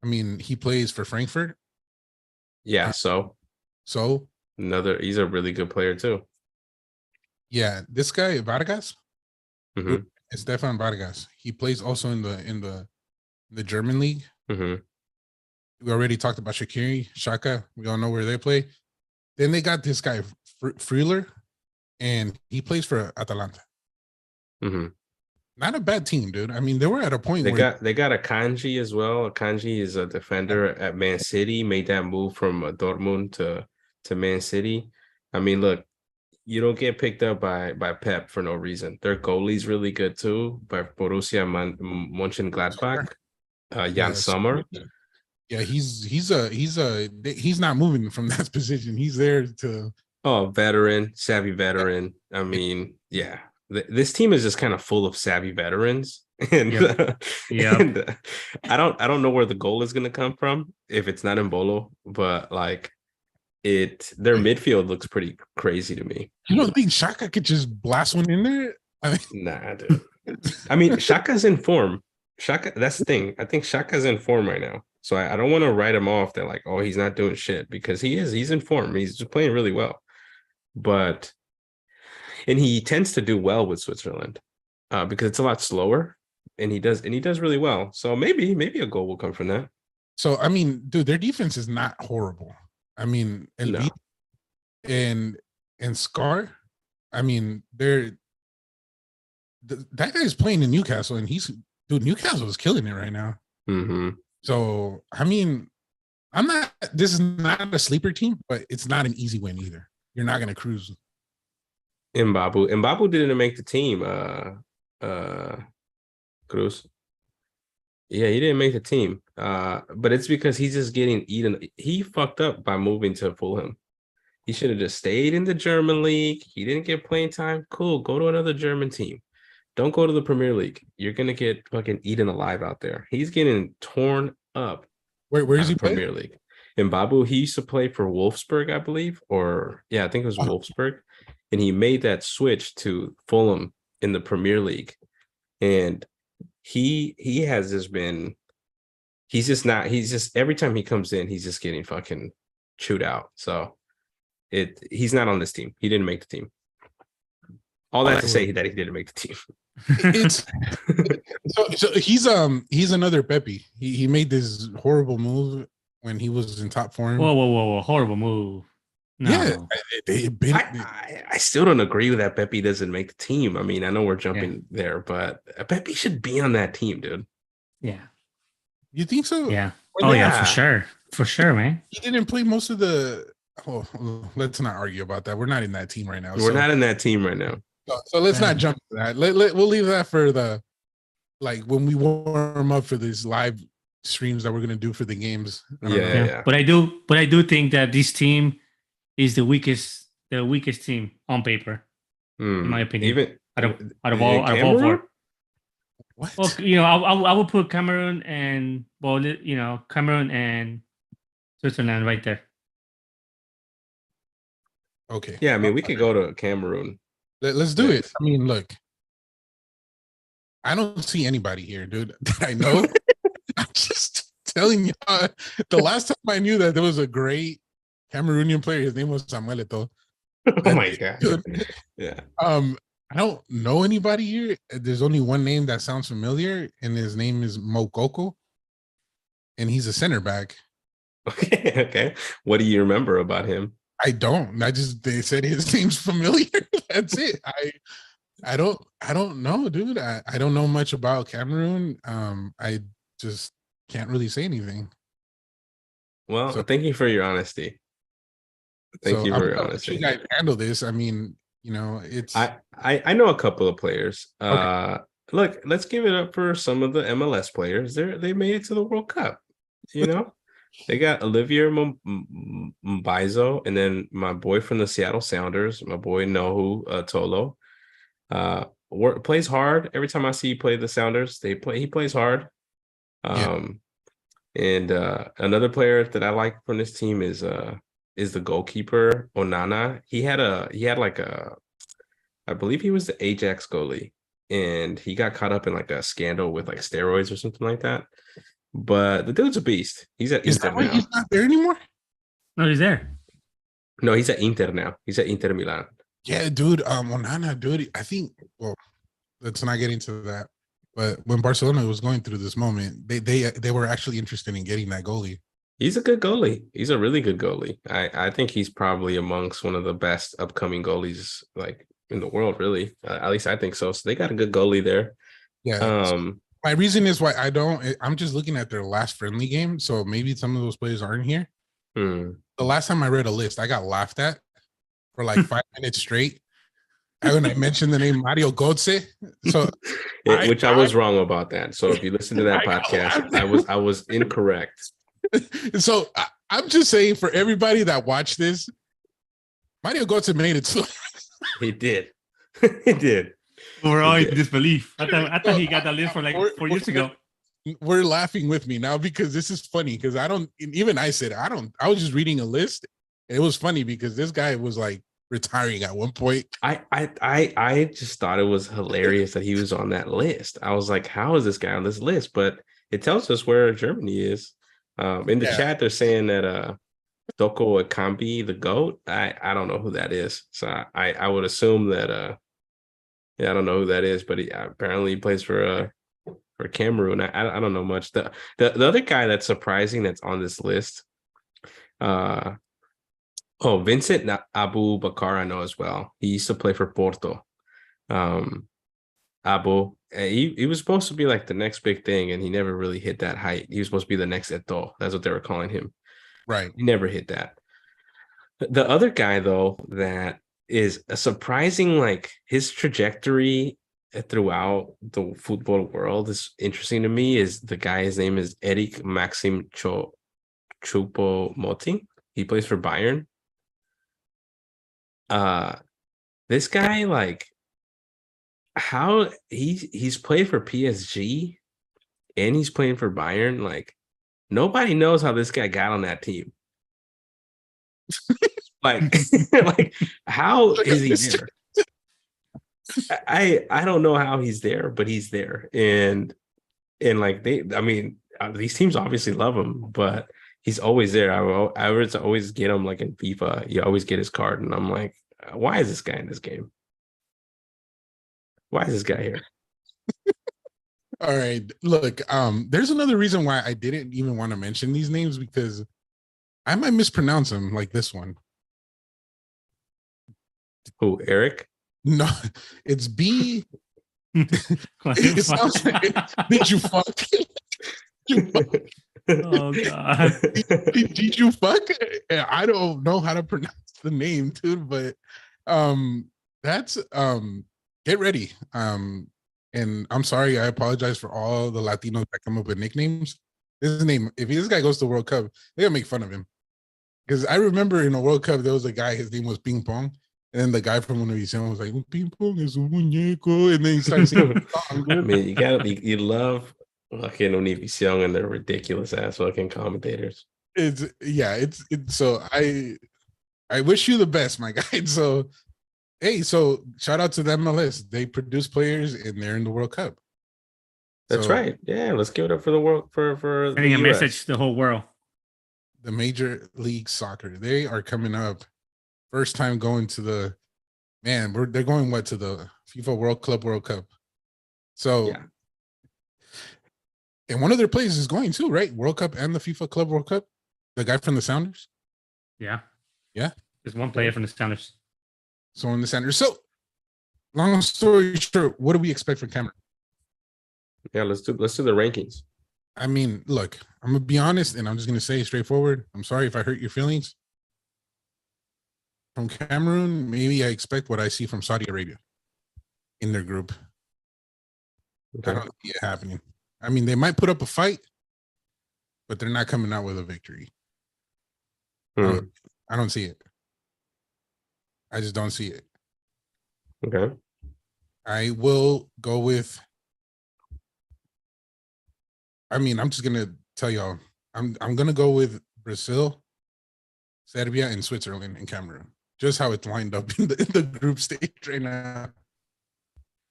I mean, he plays for Frankfurt. Yeah, he's a really good player too. Yeah, this guy Vargas, mm-hmm. Stefan Vargas. He plays also in the German league. Mm-hmm. We already talked about Shaka. We all know where they play. Then they got this guy Freuler, and he plays for Atalanta. Mm-hmm. Not a bad team, dude. I mean, they were at a point they got Akanji as well. Akanji is a defender at Man City. Made that move from Dortmund to Man City. I mean, look. You don't get picked up by Pep for no reason. Their goalie's really good too, by Borussia Mönchengladbach. Jan Sommer. Yeah, he's not moving from that position. He's there to savvy veteran. I mean, yeah, this team is just kind of full of savvy veterans, and and I don't know where the goal is going to come from if it's not in Bolo, but like. Their midfield looks pretty crazy to me. You don't think Shaka could just blast one in there? I mean, nah, dude. I mean, Shaka's in form. That's the thing. I think Shaka's in form right now. So I don't want to write him off that like, oh, he's not doing shit, because he is. He's in form. He's just playing really well. And he tends to do well with Switzerland because it's a lot slower, and he does really well. So maybe a goal will come from that. So I mean, dude, their defense is not horrible. I mean, and Scar, I mean, that guy's playing in Newcastle, and Newcastle is killing it right now. Mm-hmm. So, I mean, this is not a sleeper team, but it's not an easy win either. You're not going to cruise. Mbabu didn't make the team, Cruz. Yeah, he didn't make the team. But it's because he's just getting eaten. He fucked up by moving to Fulham. He should have just stayed in the German league. He didn't get playing time. Cool, go to another German team. Don't go to the Premier League. You're gonna get fucking eaten alive out there. He's getting torn up. Where is he playing? Premier League? Mbabu, he used to play for Wolfsburg, I believe, I think it was Wolfsburg, and he made that switch to Fulham in the Premier League, and he has just been. He's just every time he comes in, he's just getting fucking chewed out. So he's not on this team. He didn't make the team. All that to say that he didn't make the team. So he's another Pepe. He made this horrible move when he was in top form. Whoa, horrible move. No. Yeah, I still don't agree with that. Pepe doesn't make the team. I mean, I know we're jumping there, but Pepe should be on that team, dude. Yeah. You think so? Yeah. Oh yeah, for sure, man. He didn't play most of the let's not argue about that. We're not in that team right now. We're not in that team right now. So let's not jump to that. We'll leave that for the when we warm up for these live streams that we're gonna do for the games. Yeah. But I do think that this team is the weakest team on paper, in my opinion. Even out of all four. What? Well, I would put Cameroon and Cameroon and Switzerland right there. Okay. Yeah, I mean, we could go to Cameroon. Let's do it. I mean, look, I don't see anybody here, dude, that I know. I'm just telling you, the last time I knew that there was a great Cameroonian player, his name was Samuel Eto'o. Oh my god. Dude, Yeah. I don't know anybody here. There's only one name that sounds familiar, and his name is Mokoko, and he's a center back. Okay. What do you remember about him? I don't. They said his name's familiar. That's it. I don't know, dude. I don't know much about Cameroon. I just can't really say anything. Well, thank you for your honesty. Thank you for your honesty. You guys handle this. I mean, it's I know a couple of players. Okay. Look, let's give it up for some of the MLS players. They made it to the World Cup. They got Olivier Mbaizo, and then my boy from the Seattle Sounders, my boy Nohu Tolo. Plays hard. Every time I see he play the Sounders, he plays hard. And another player that I like from this team is the goalkeeper Onana. He had I believe he was the Ajax goalie, and he got caught up in like a scandal with like steroids or something like that. But the dude's a beast. He's at Inter now. He's not there anymore? No, he's there. No, he's at Inter now. He's at Inter Milan. Yeah, dude. Onana, dude. I think. Well, let's not get into that. But when Barcelona was going through this moment, they were actually interested in getting that goalie. He's a good goalie. He's a really good goalie. I think he's probably amongst one of the best upcoming goalies like in the world, really. At least I think so. So they got a good goalie there. Yeah. My reason is why I'm just looking at their last friendly game. So maybe some of those players aren't here. The last time I read a list, I got laughed at for like 5 minutes straight. When I mentioned the name Mario Götze. So which I was wrong about that. So if you listen to that podcast, I was incorrect. So I'm just saying for everybody that watched this, Mario Götze made it. He did. He did. We're all in disbelief. I thought he got that list from like 4 years ago. We're laughing with me now because this is funny because I was just reading a list. And it was funny because this guy was like retiring at one point. I just thought it was hilarious that he was on that list. I was like, how is this guy on this list? But it tells us where Germany is. In the chat, they're saying that Toko Ekambi, the GOAT. I don't know who that is. So I would assume that I don't know who that is, but apparently he plays for Cameroon. I don't know much. The other guy that's surprising that's on this list, Vincent Abu Bakar, I know as well. He used to play for Porto. Abu, he was supposed to be like the next big thing, and he never really hit that height. He was supposed to be the next Eto'o. That's what they were calling him. Right. He never hit that. The other guy, though, that is a surprising, like his trajectory throughout the football world is interesting to me. Is the guy? His name is Eric Maxim Choupo-Moting. He plays for Bayern. This guy, like, how he's played for PSG and he's playing for Bayern. Like, nobody knows how this guy got on that team. like how is he there? I don't know how he's there, but he's there. And like these teams obviously love him, but he's always there. I always get him like in FIFA. You always get his card, and I'm like, why is this guy in this game? Why is this guy here? All right. Look, there's another reason why I didn't even want to mention these names because I might mispronounce them like this one. Who, Eric? No, it's B. It sounds like, did you fuck? Oh god. Did you fuck? I don't know how to pronounce the name, dude, but that's get ready. And I'm sorry, I apologize for all the Latinos that come up with nicknames. His name, if this guy goes to the World Cup, they're gonna make fun of him. Because I remember in the World Cup, there was a guy, his name was Ping Pong. And then the guy from Univision was like, Ping Pong is un muñeco. And then he started singing the song. I mean, you love fucking Univision and their ridiculous ass fucking commentators. It's so I wish you the best, my guy. So hey, so shout out to the MLS. They produce players and they're in the World Cup. That's So, right. Yeah, let's give it up for the world for Sending the a US. message to the whole world. the Major League Soccer. They are coming up. First time going to the they're going to the FIFA World Cup. So Yeah. and one of their players is going too, right? World Cup and the FIFA Club World Cup. The guy from the Sounders. Yeah. Yeah. There's one player from the Sounders. So in the Sounders. So long story short, what do we expect from Cameron? Yeah, let's do the rankings. I mean, look, I'm gonna be honest, and I'm just gonna say straightforward. I'm sorry if I hurt your feelings. From Cameroon, maybe I expect what I see from Saudi Arabia in their group. Okay. I don't see it happening. I mean, they might put up a fight, but they're not coming out with a victory. Hmm. I don't see it. I just don't see it. Okay. I will go with. I mean, I'm just gonna tell y'all. I'm gonna go with Brazil, Serbia, and Switzerland and Cameroon. Just how it's lined up in the group stage right now.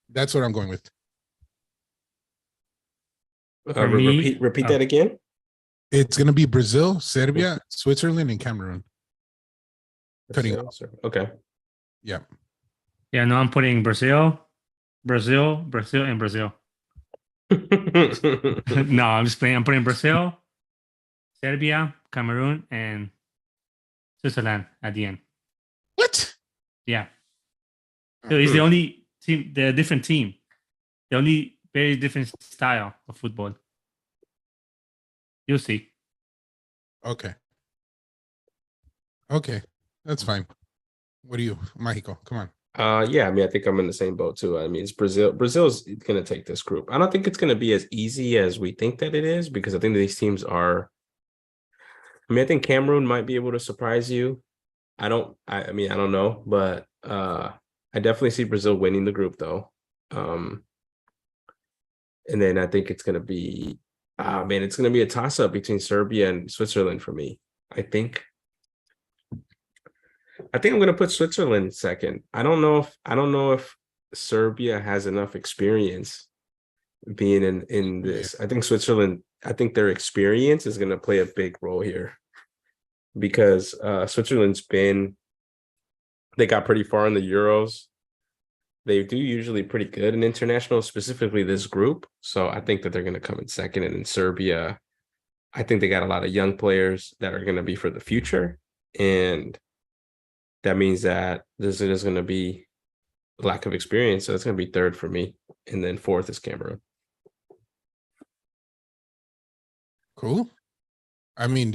That's what I'm going with. For me, repeat that again. It's gonna be Brazil, Serbia, Switzerland, and Cameroon. Cutting Brazil, sir. Okay. Yeah. Yeah, no, I'm putting Brazil, and Brazil. No, I'm just playing. I'm putting Brazil, Serbia, Cameroon, and Switzerland at the end. What? Yeah. So it's the only team, the different team, the only very different style of football. You'll see. Okay. Okay. That's fine. What do you, Mexico? Come on. Yeah, I mean, I think I'm in the same boat too. I mean, it's Brazil. Brazil's gonna take this group. I don't think it's gonna be as easy as we think that it is, because I think these teams are. I mean, I think Cameroon might be able to surprise you. I mean, I don't know, but I definitely see Brazil winning the group though. And then I think it's gonna be, it's gonna be a toss-up between Serbia and Switzerland for me. I think I'm gonna put Switzerland second. I don't know if Serbia has enough experience being in this. I think Switzerland, I think their experience is gonna play a big role here, because Switzerland's they got pretty far in the Euros. They do usually pretty good in international, specifically this group. So I think that they're gonna come in second. And in Serbia, I think they got a lot of young players that are gonna be for the future. And that means that there's going to be lack of experience. So it's going to be third for me. And then fourth is Cameroon. Cool. I mean,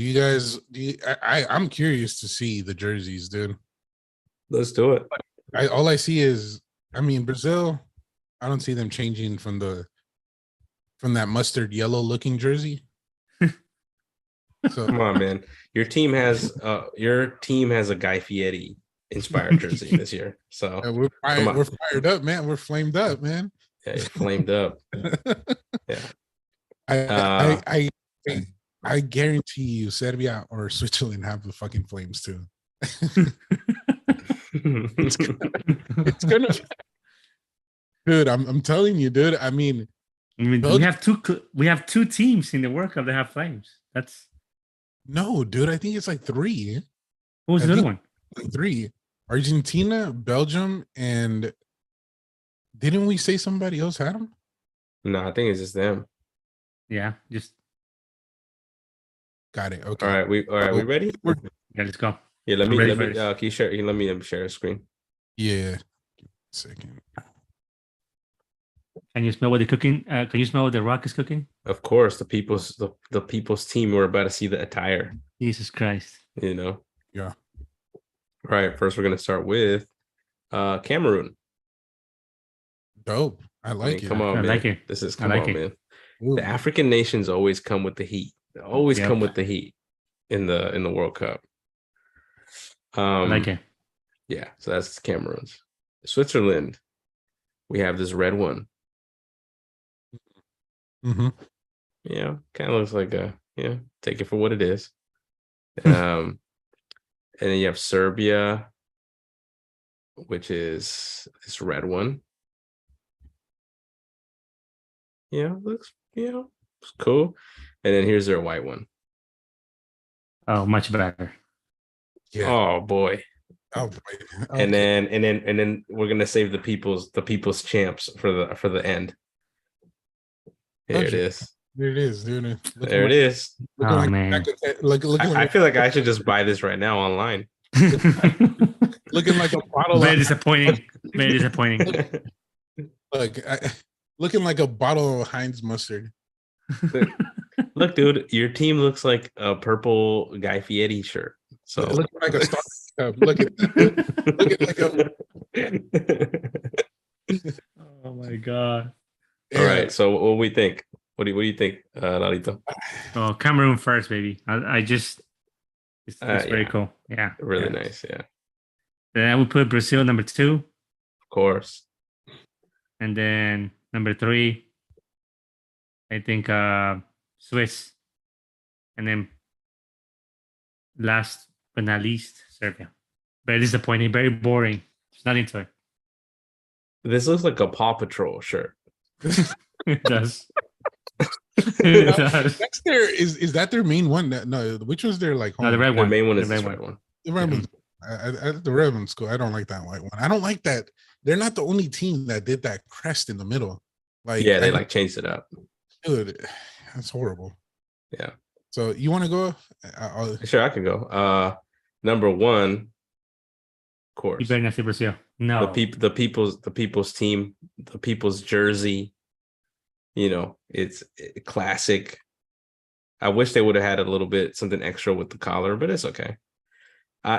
I'm curious to see the jerseys, dude. Let's do it. All I see is, I mean, Brazil, I don't see them changing from that mustard yellow looking jersey. So Come on, man. Your team has a Guy Fieri inspired jersey this year. So we're fired up, man. We're flamed up, man. Yeah, you're flamed up. Yeah. I guarantee you Serbia or Switzerland have the fucking flames too. It's gonna dude, I'm telling you, dude. I mean, we have two teams in the World Cup that have flames. That's no, dude. I think it's like 3. What was the other one? Like 3. Argentina, Belgium, and didn't we say somebody else had them? No, I think it's just them. Yeah, just got it. Okay. All right, we ready? Yeah, let's go. Yeah, let me can you share let me share a screen. Yeah. Give me a second. Can you smell what they're cooking? Can you smell what the Rock is cooking? Of course, the people's team. We're about to see the attire. Jesus Christ. You know. Yeah. All right. First, we're gonna start with Cameroon. Dope. I I like mean, it. come on, I man. like it. This is I come like on, it. man. Ooh. The African nations always come with the heat. They always Yep. come with the heat in the World Cup. I like it. Yeah, so that's Cameroon's. Switzerland, we have this red one. Mm-hmm. Yeah, kind of looks like take it for what it is. And then you have Serbia, which is this red one. Yeah, looks it's cool. And then here's their white one. Oh, much better. Yeah. Oh boy. Oh, boy. And Okay. then we're gonna save the people's champs for the end. Here it Okay. is. There it is, dude. There it is. Looking Oh, like, man. looking I like, feel like I should just buy this right now online. looking like a bottle Very of disappointing. Very disappointing. looking like a bottle of Heinz mustard. Look, dude, your team looks like a purple Guy Fieri shirt. So Looking like a Star Cup. Look at that. Looking like a Oh my god. All right. So what do we think? What do you think, Lalito? Oh, Cameroon first, baby. I just it's very Yeah. cool. Yeah. Really yeah. nice. Yeah. Then I would put Brazil number 2, Of course. and then number 3, I think Swiss, and then last but not least, Serbia. Very disappointing. Very boring. There's nothing to it. This looks like a Paw Patrol shirt. It does. It does. That's their is that their main one? No, which was their like home? No, the red The one. main one The is red this one. red one. The red one. The red one's cool. I don't like that white one. I don't like that. They're not the only team that did that crest in the middle. Like Yeah, they like changed it up. dude, that's horrible. Yeah. So you want to go? Sure, I could go. Number 1, of You course. better not say Brazil. No. The people's team, the people's jersey. You know, it's classic. I wish they would have had a little bit something extra with the collar, but it's okay.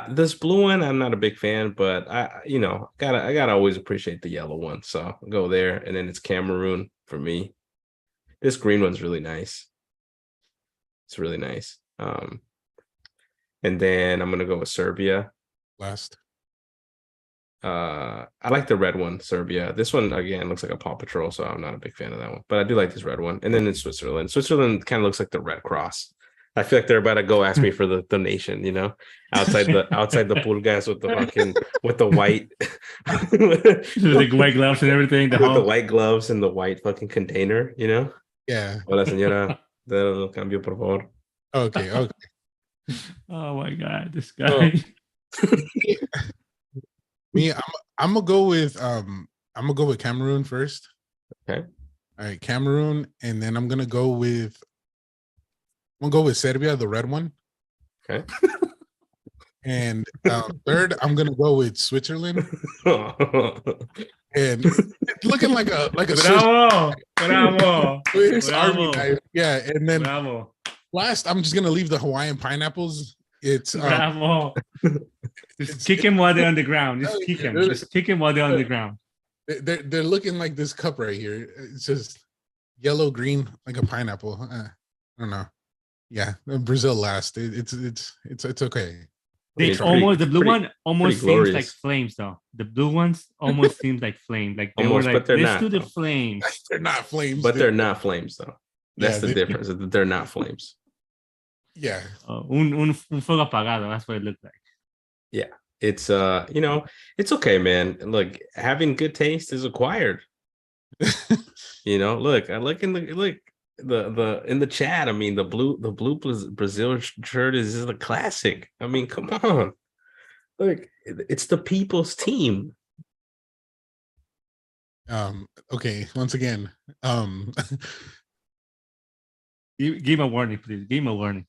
This blue one, I'm not a big fan, but I gotta always appreciate the yellow one. So I'll go there, and then it's Cameroon for me. This green one's really nice. It's really nice. And then I'm gonna go with Serbia. last. I like the red one, Serbia. This one again looks like a Paw Patrol, so I'm not a big fan of that one. But I do like this red one. And then it's Switzerland. Switzerland kind of looks like the Red Cross. I feel like they're about to go ask me for the donation, you know, outside the pulgas with the white The white gloves and everything. with the white gloves and the white fucking container, you know. Yeah. Hola, señora. Del cambio, por favor. Okay. Oh my god, this guy. Me, I'm gonna go with Cameroon first. Okay. All right, Cameroon, and then I'm gonna go with Serbia, the red one. Okay. And third, I'm gonna go with Switzerland. And looking like a Bravo. Swiss Bravo. army knife. Yeah, and then Bravo. last, I'm just gonna leave the Hawaiian pineapples. It's Bravo. Just kick him while they're on the ground. Just kick him. Just kick him while they're on the ground. they're looking like this cup right here. It's just yellow green like a pineapple. I don't know. Yeah, Brazil last. It's okay. They Pretty- the blue pretty- one almost pretty seems glorious. like flames though. The blue ones almost seems like flame. Like they Almost, were but like, they're let's not, do the though. flames. They're not flames, But dude. they're not flames though. That's Yeah, the difference. Is that they're not flames. Yeah. Un fuego apagado. That's what it looked like. It's it's okay, man. Look, having good taste is acquired. Look, I look in the chat. I mean, the blue Brazil shirt is a classic. I mean, come on. Look, it's the people's team. Okay, once again. Give him a warning, please. Give him a warning.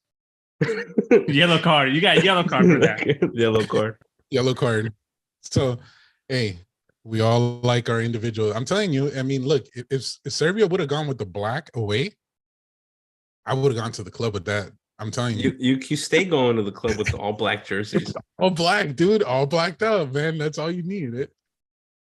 Yellow card. You got a yellow card for that. Yellow card. Yellow card. So, hey, We all like our individual. I'm telling you. I mean, look, if Serbia would have gone with the black away, I would have gone to the club with that. I'm telling you. You stay going to the club with the all black jerseys. All black, dude. All blacked up, man. That's all you need.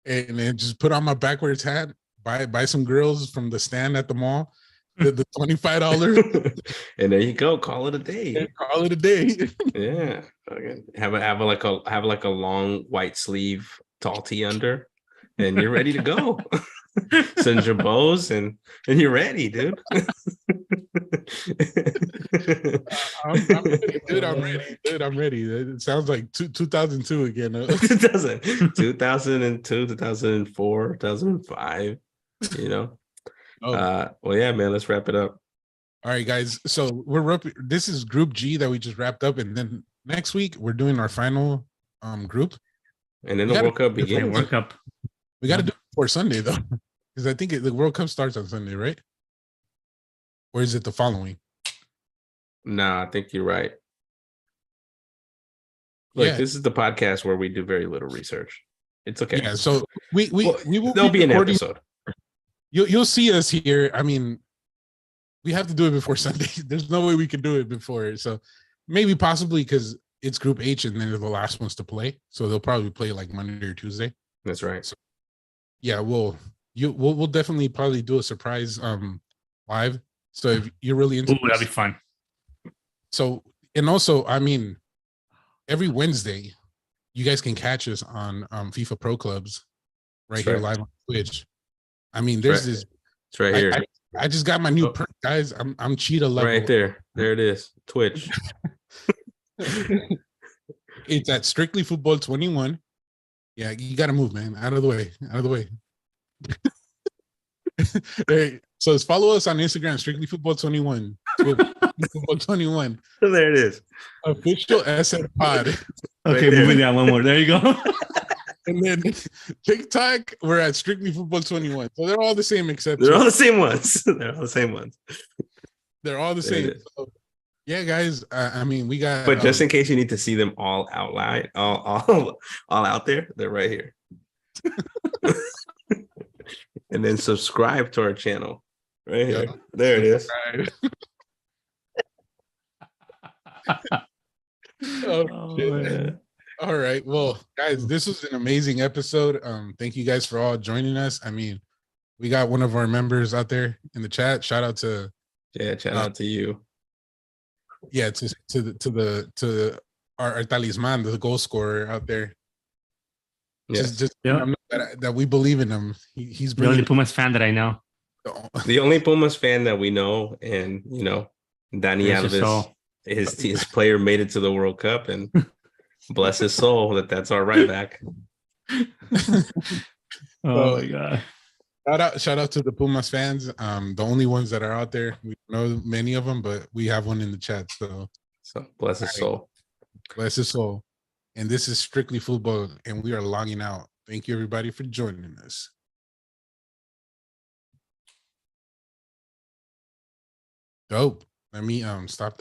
And then just put on my backwards hat. Buy some girls from the stand at the mall. The $25. And there you go. Call it a day. Call it a day. Yeah. Okay. Have a long white sleeve tall tee under, and you're ready to go. Send your bows and you're ready, dude. I'm ready, dude. I'm ready. Dude, I'm ready. It sounds like 2002 again. 2002, 2004, 2005. You know. Well, yeah, man. Let's wrap it up. All right, guys. So this is Group G that we just wrapped up, and then next week we're doing our final group. And then the World Cup begins. World Cup. We got to do it before Sunday though, because I think the World Cup starts on Sunday, right? Or is it the following? Nah, I think you're right. Look, This is the podcast where we do very little research. It's okay. Yeah. So we will. There'll be an episode. You'll see us here. I mean, we have to do it before Sunday. There's no way we can do it before. So maybe possibly because it's Group H and then they're the last ones to play. So they'll probably play like Monday or Tuesday. That's right. So, yeah, we'll definitely probably do a surprise live. So if you're really into that'd be fun. So, and also, I mean, every Wednesday, you guys can catch us on FIFA Pro Clubs here live on Twitch. I mean, there's this. It's right here. I just got my new perk, guys. I'm cheetah level. Right there. There it is. Twitch. It's at Strictly Football 21. Yeah, you got to move, man. Out of the way. Out of the way. Hey, so follow us on Instagram, Strictly Football 21. Football 21. There it is. Official SF Pod. Okay, moving down one more. There you go. And then TikTok, we're at Strictly Football 21. So they're all the same except they're all the same ones. They're all the same ones. They're all the same. So, yeah, guys. I mean, we got. But just in case you need to see them all outline, all out there, they're right here. And then subscribe to our channel. Right here. Yep. There it is. Man. All right. Well, guys, this was an amazing episode. Thank you guys for all joining us. I mean, we got one of our members out there in the chat. Shout out to shout out to you. Yeah, to our talisman, the goal scorer out there. Yes. Just that we believe in him. He's the only Pumas fan that I know. The only Pumas fan that we know, and Dani Alves, his player made it to the World Cup, and bless his soul that's our right back. Oh my god! Shout out to the Pumas fans. The only ones that are out there. We know many of them, but we have one in the chat. So bless his soul. Bless his soul. And this is Strictly Football, and we are logging out. Thank you, everybody, for joining us. Dope. Let me stop the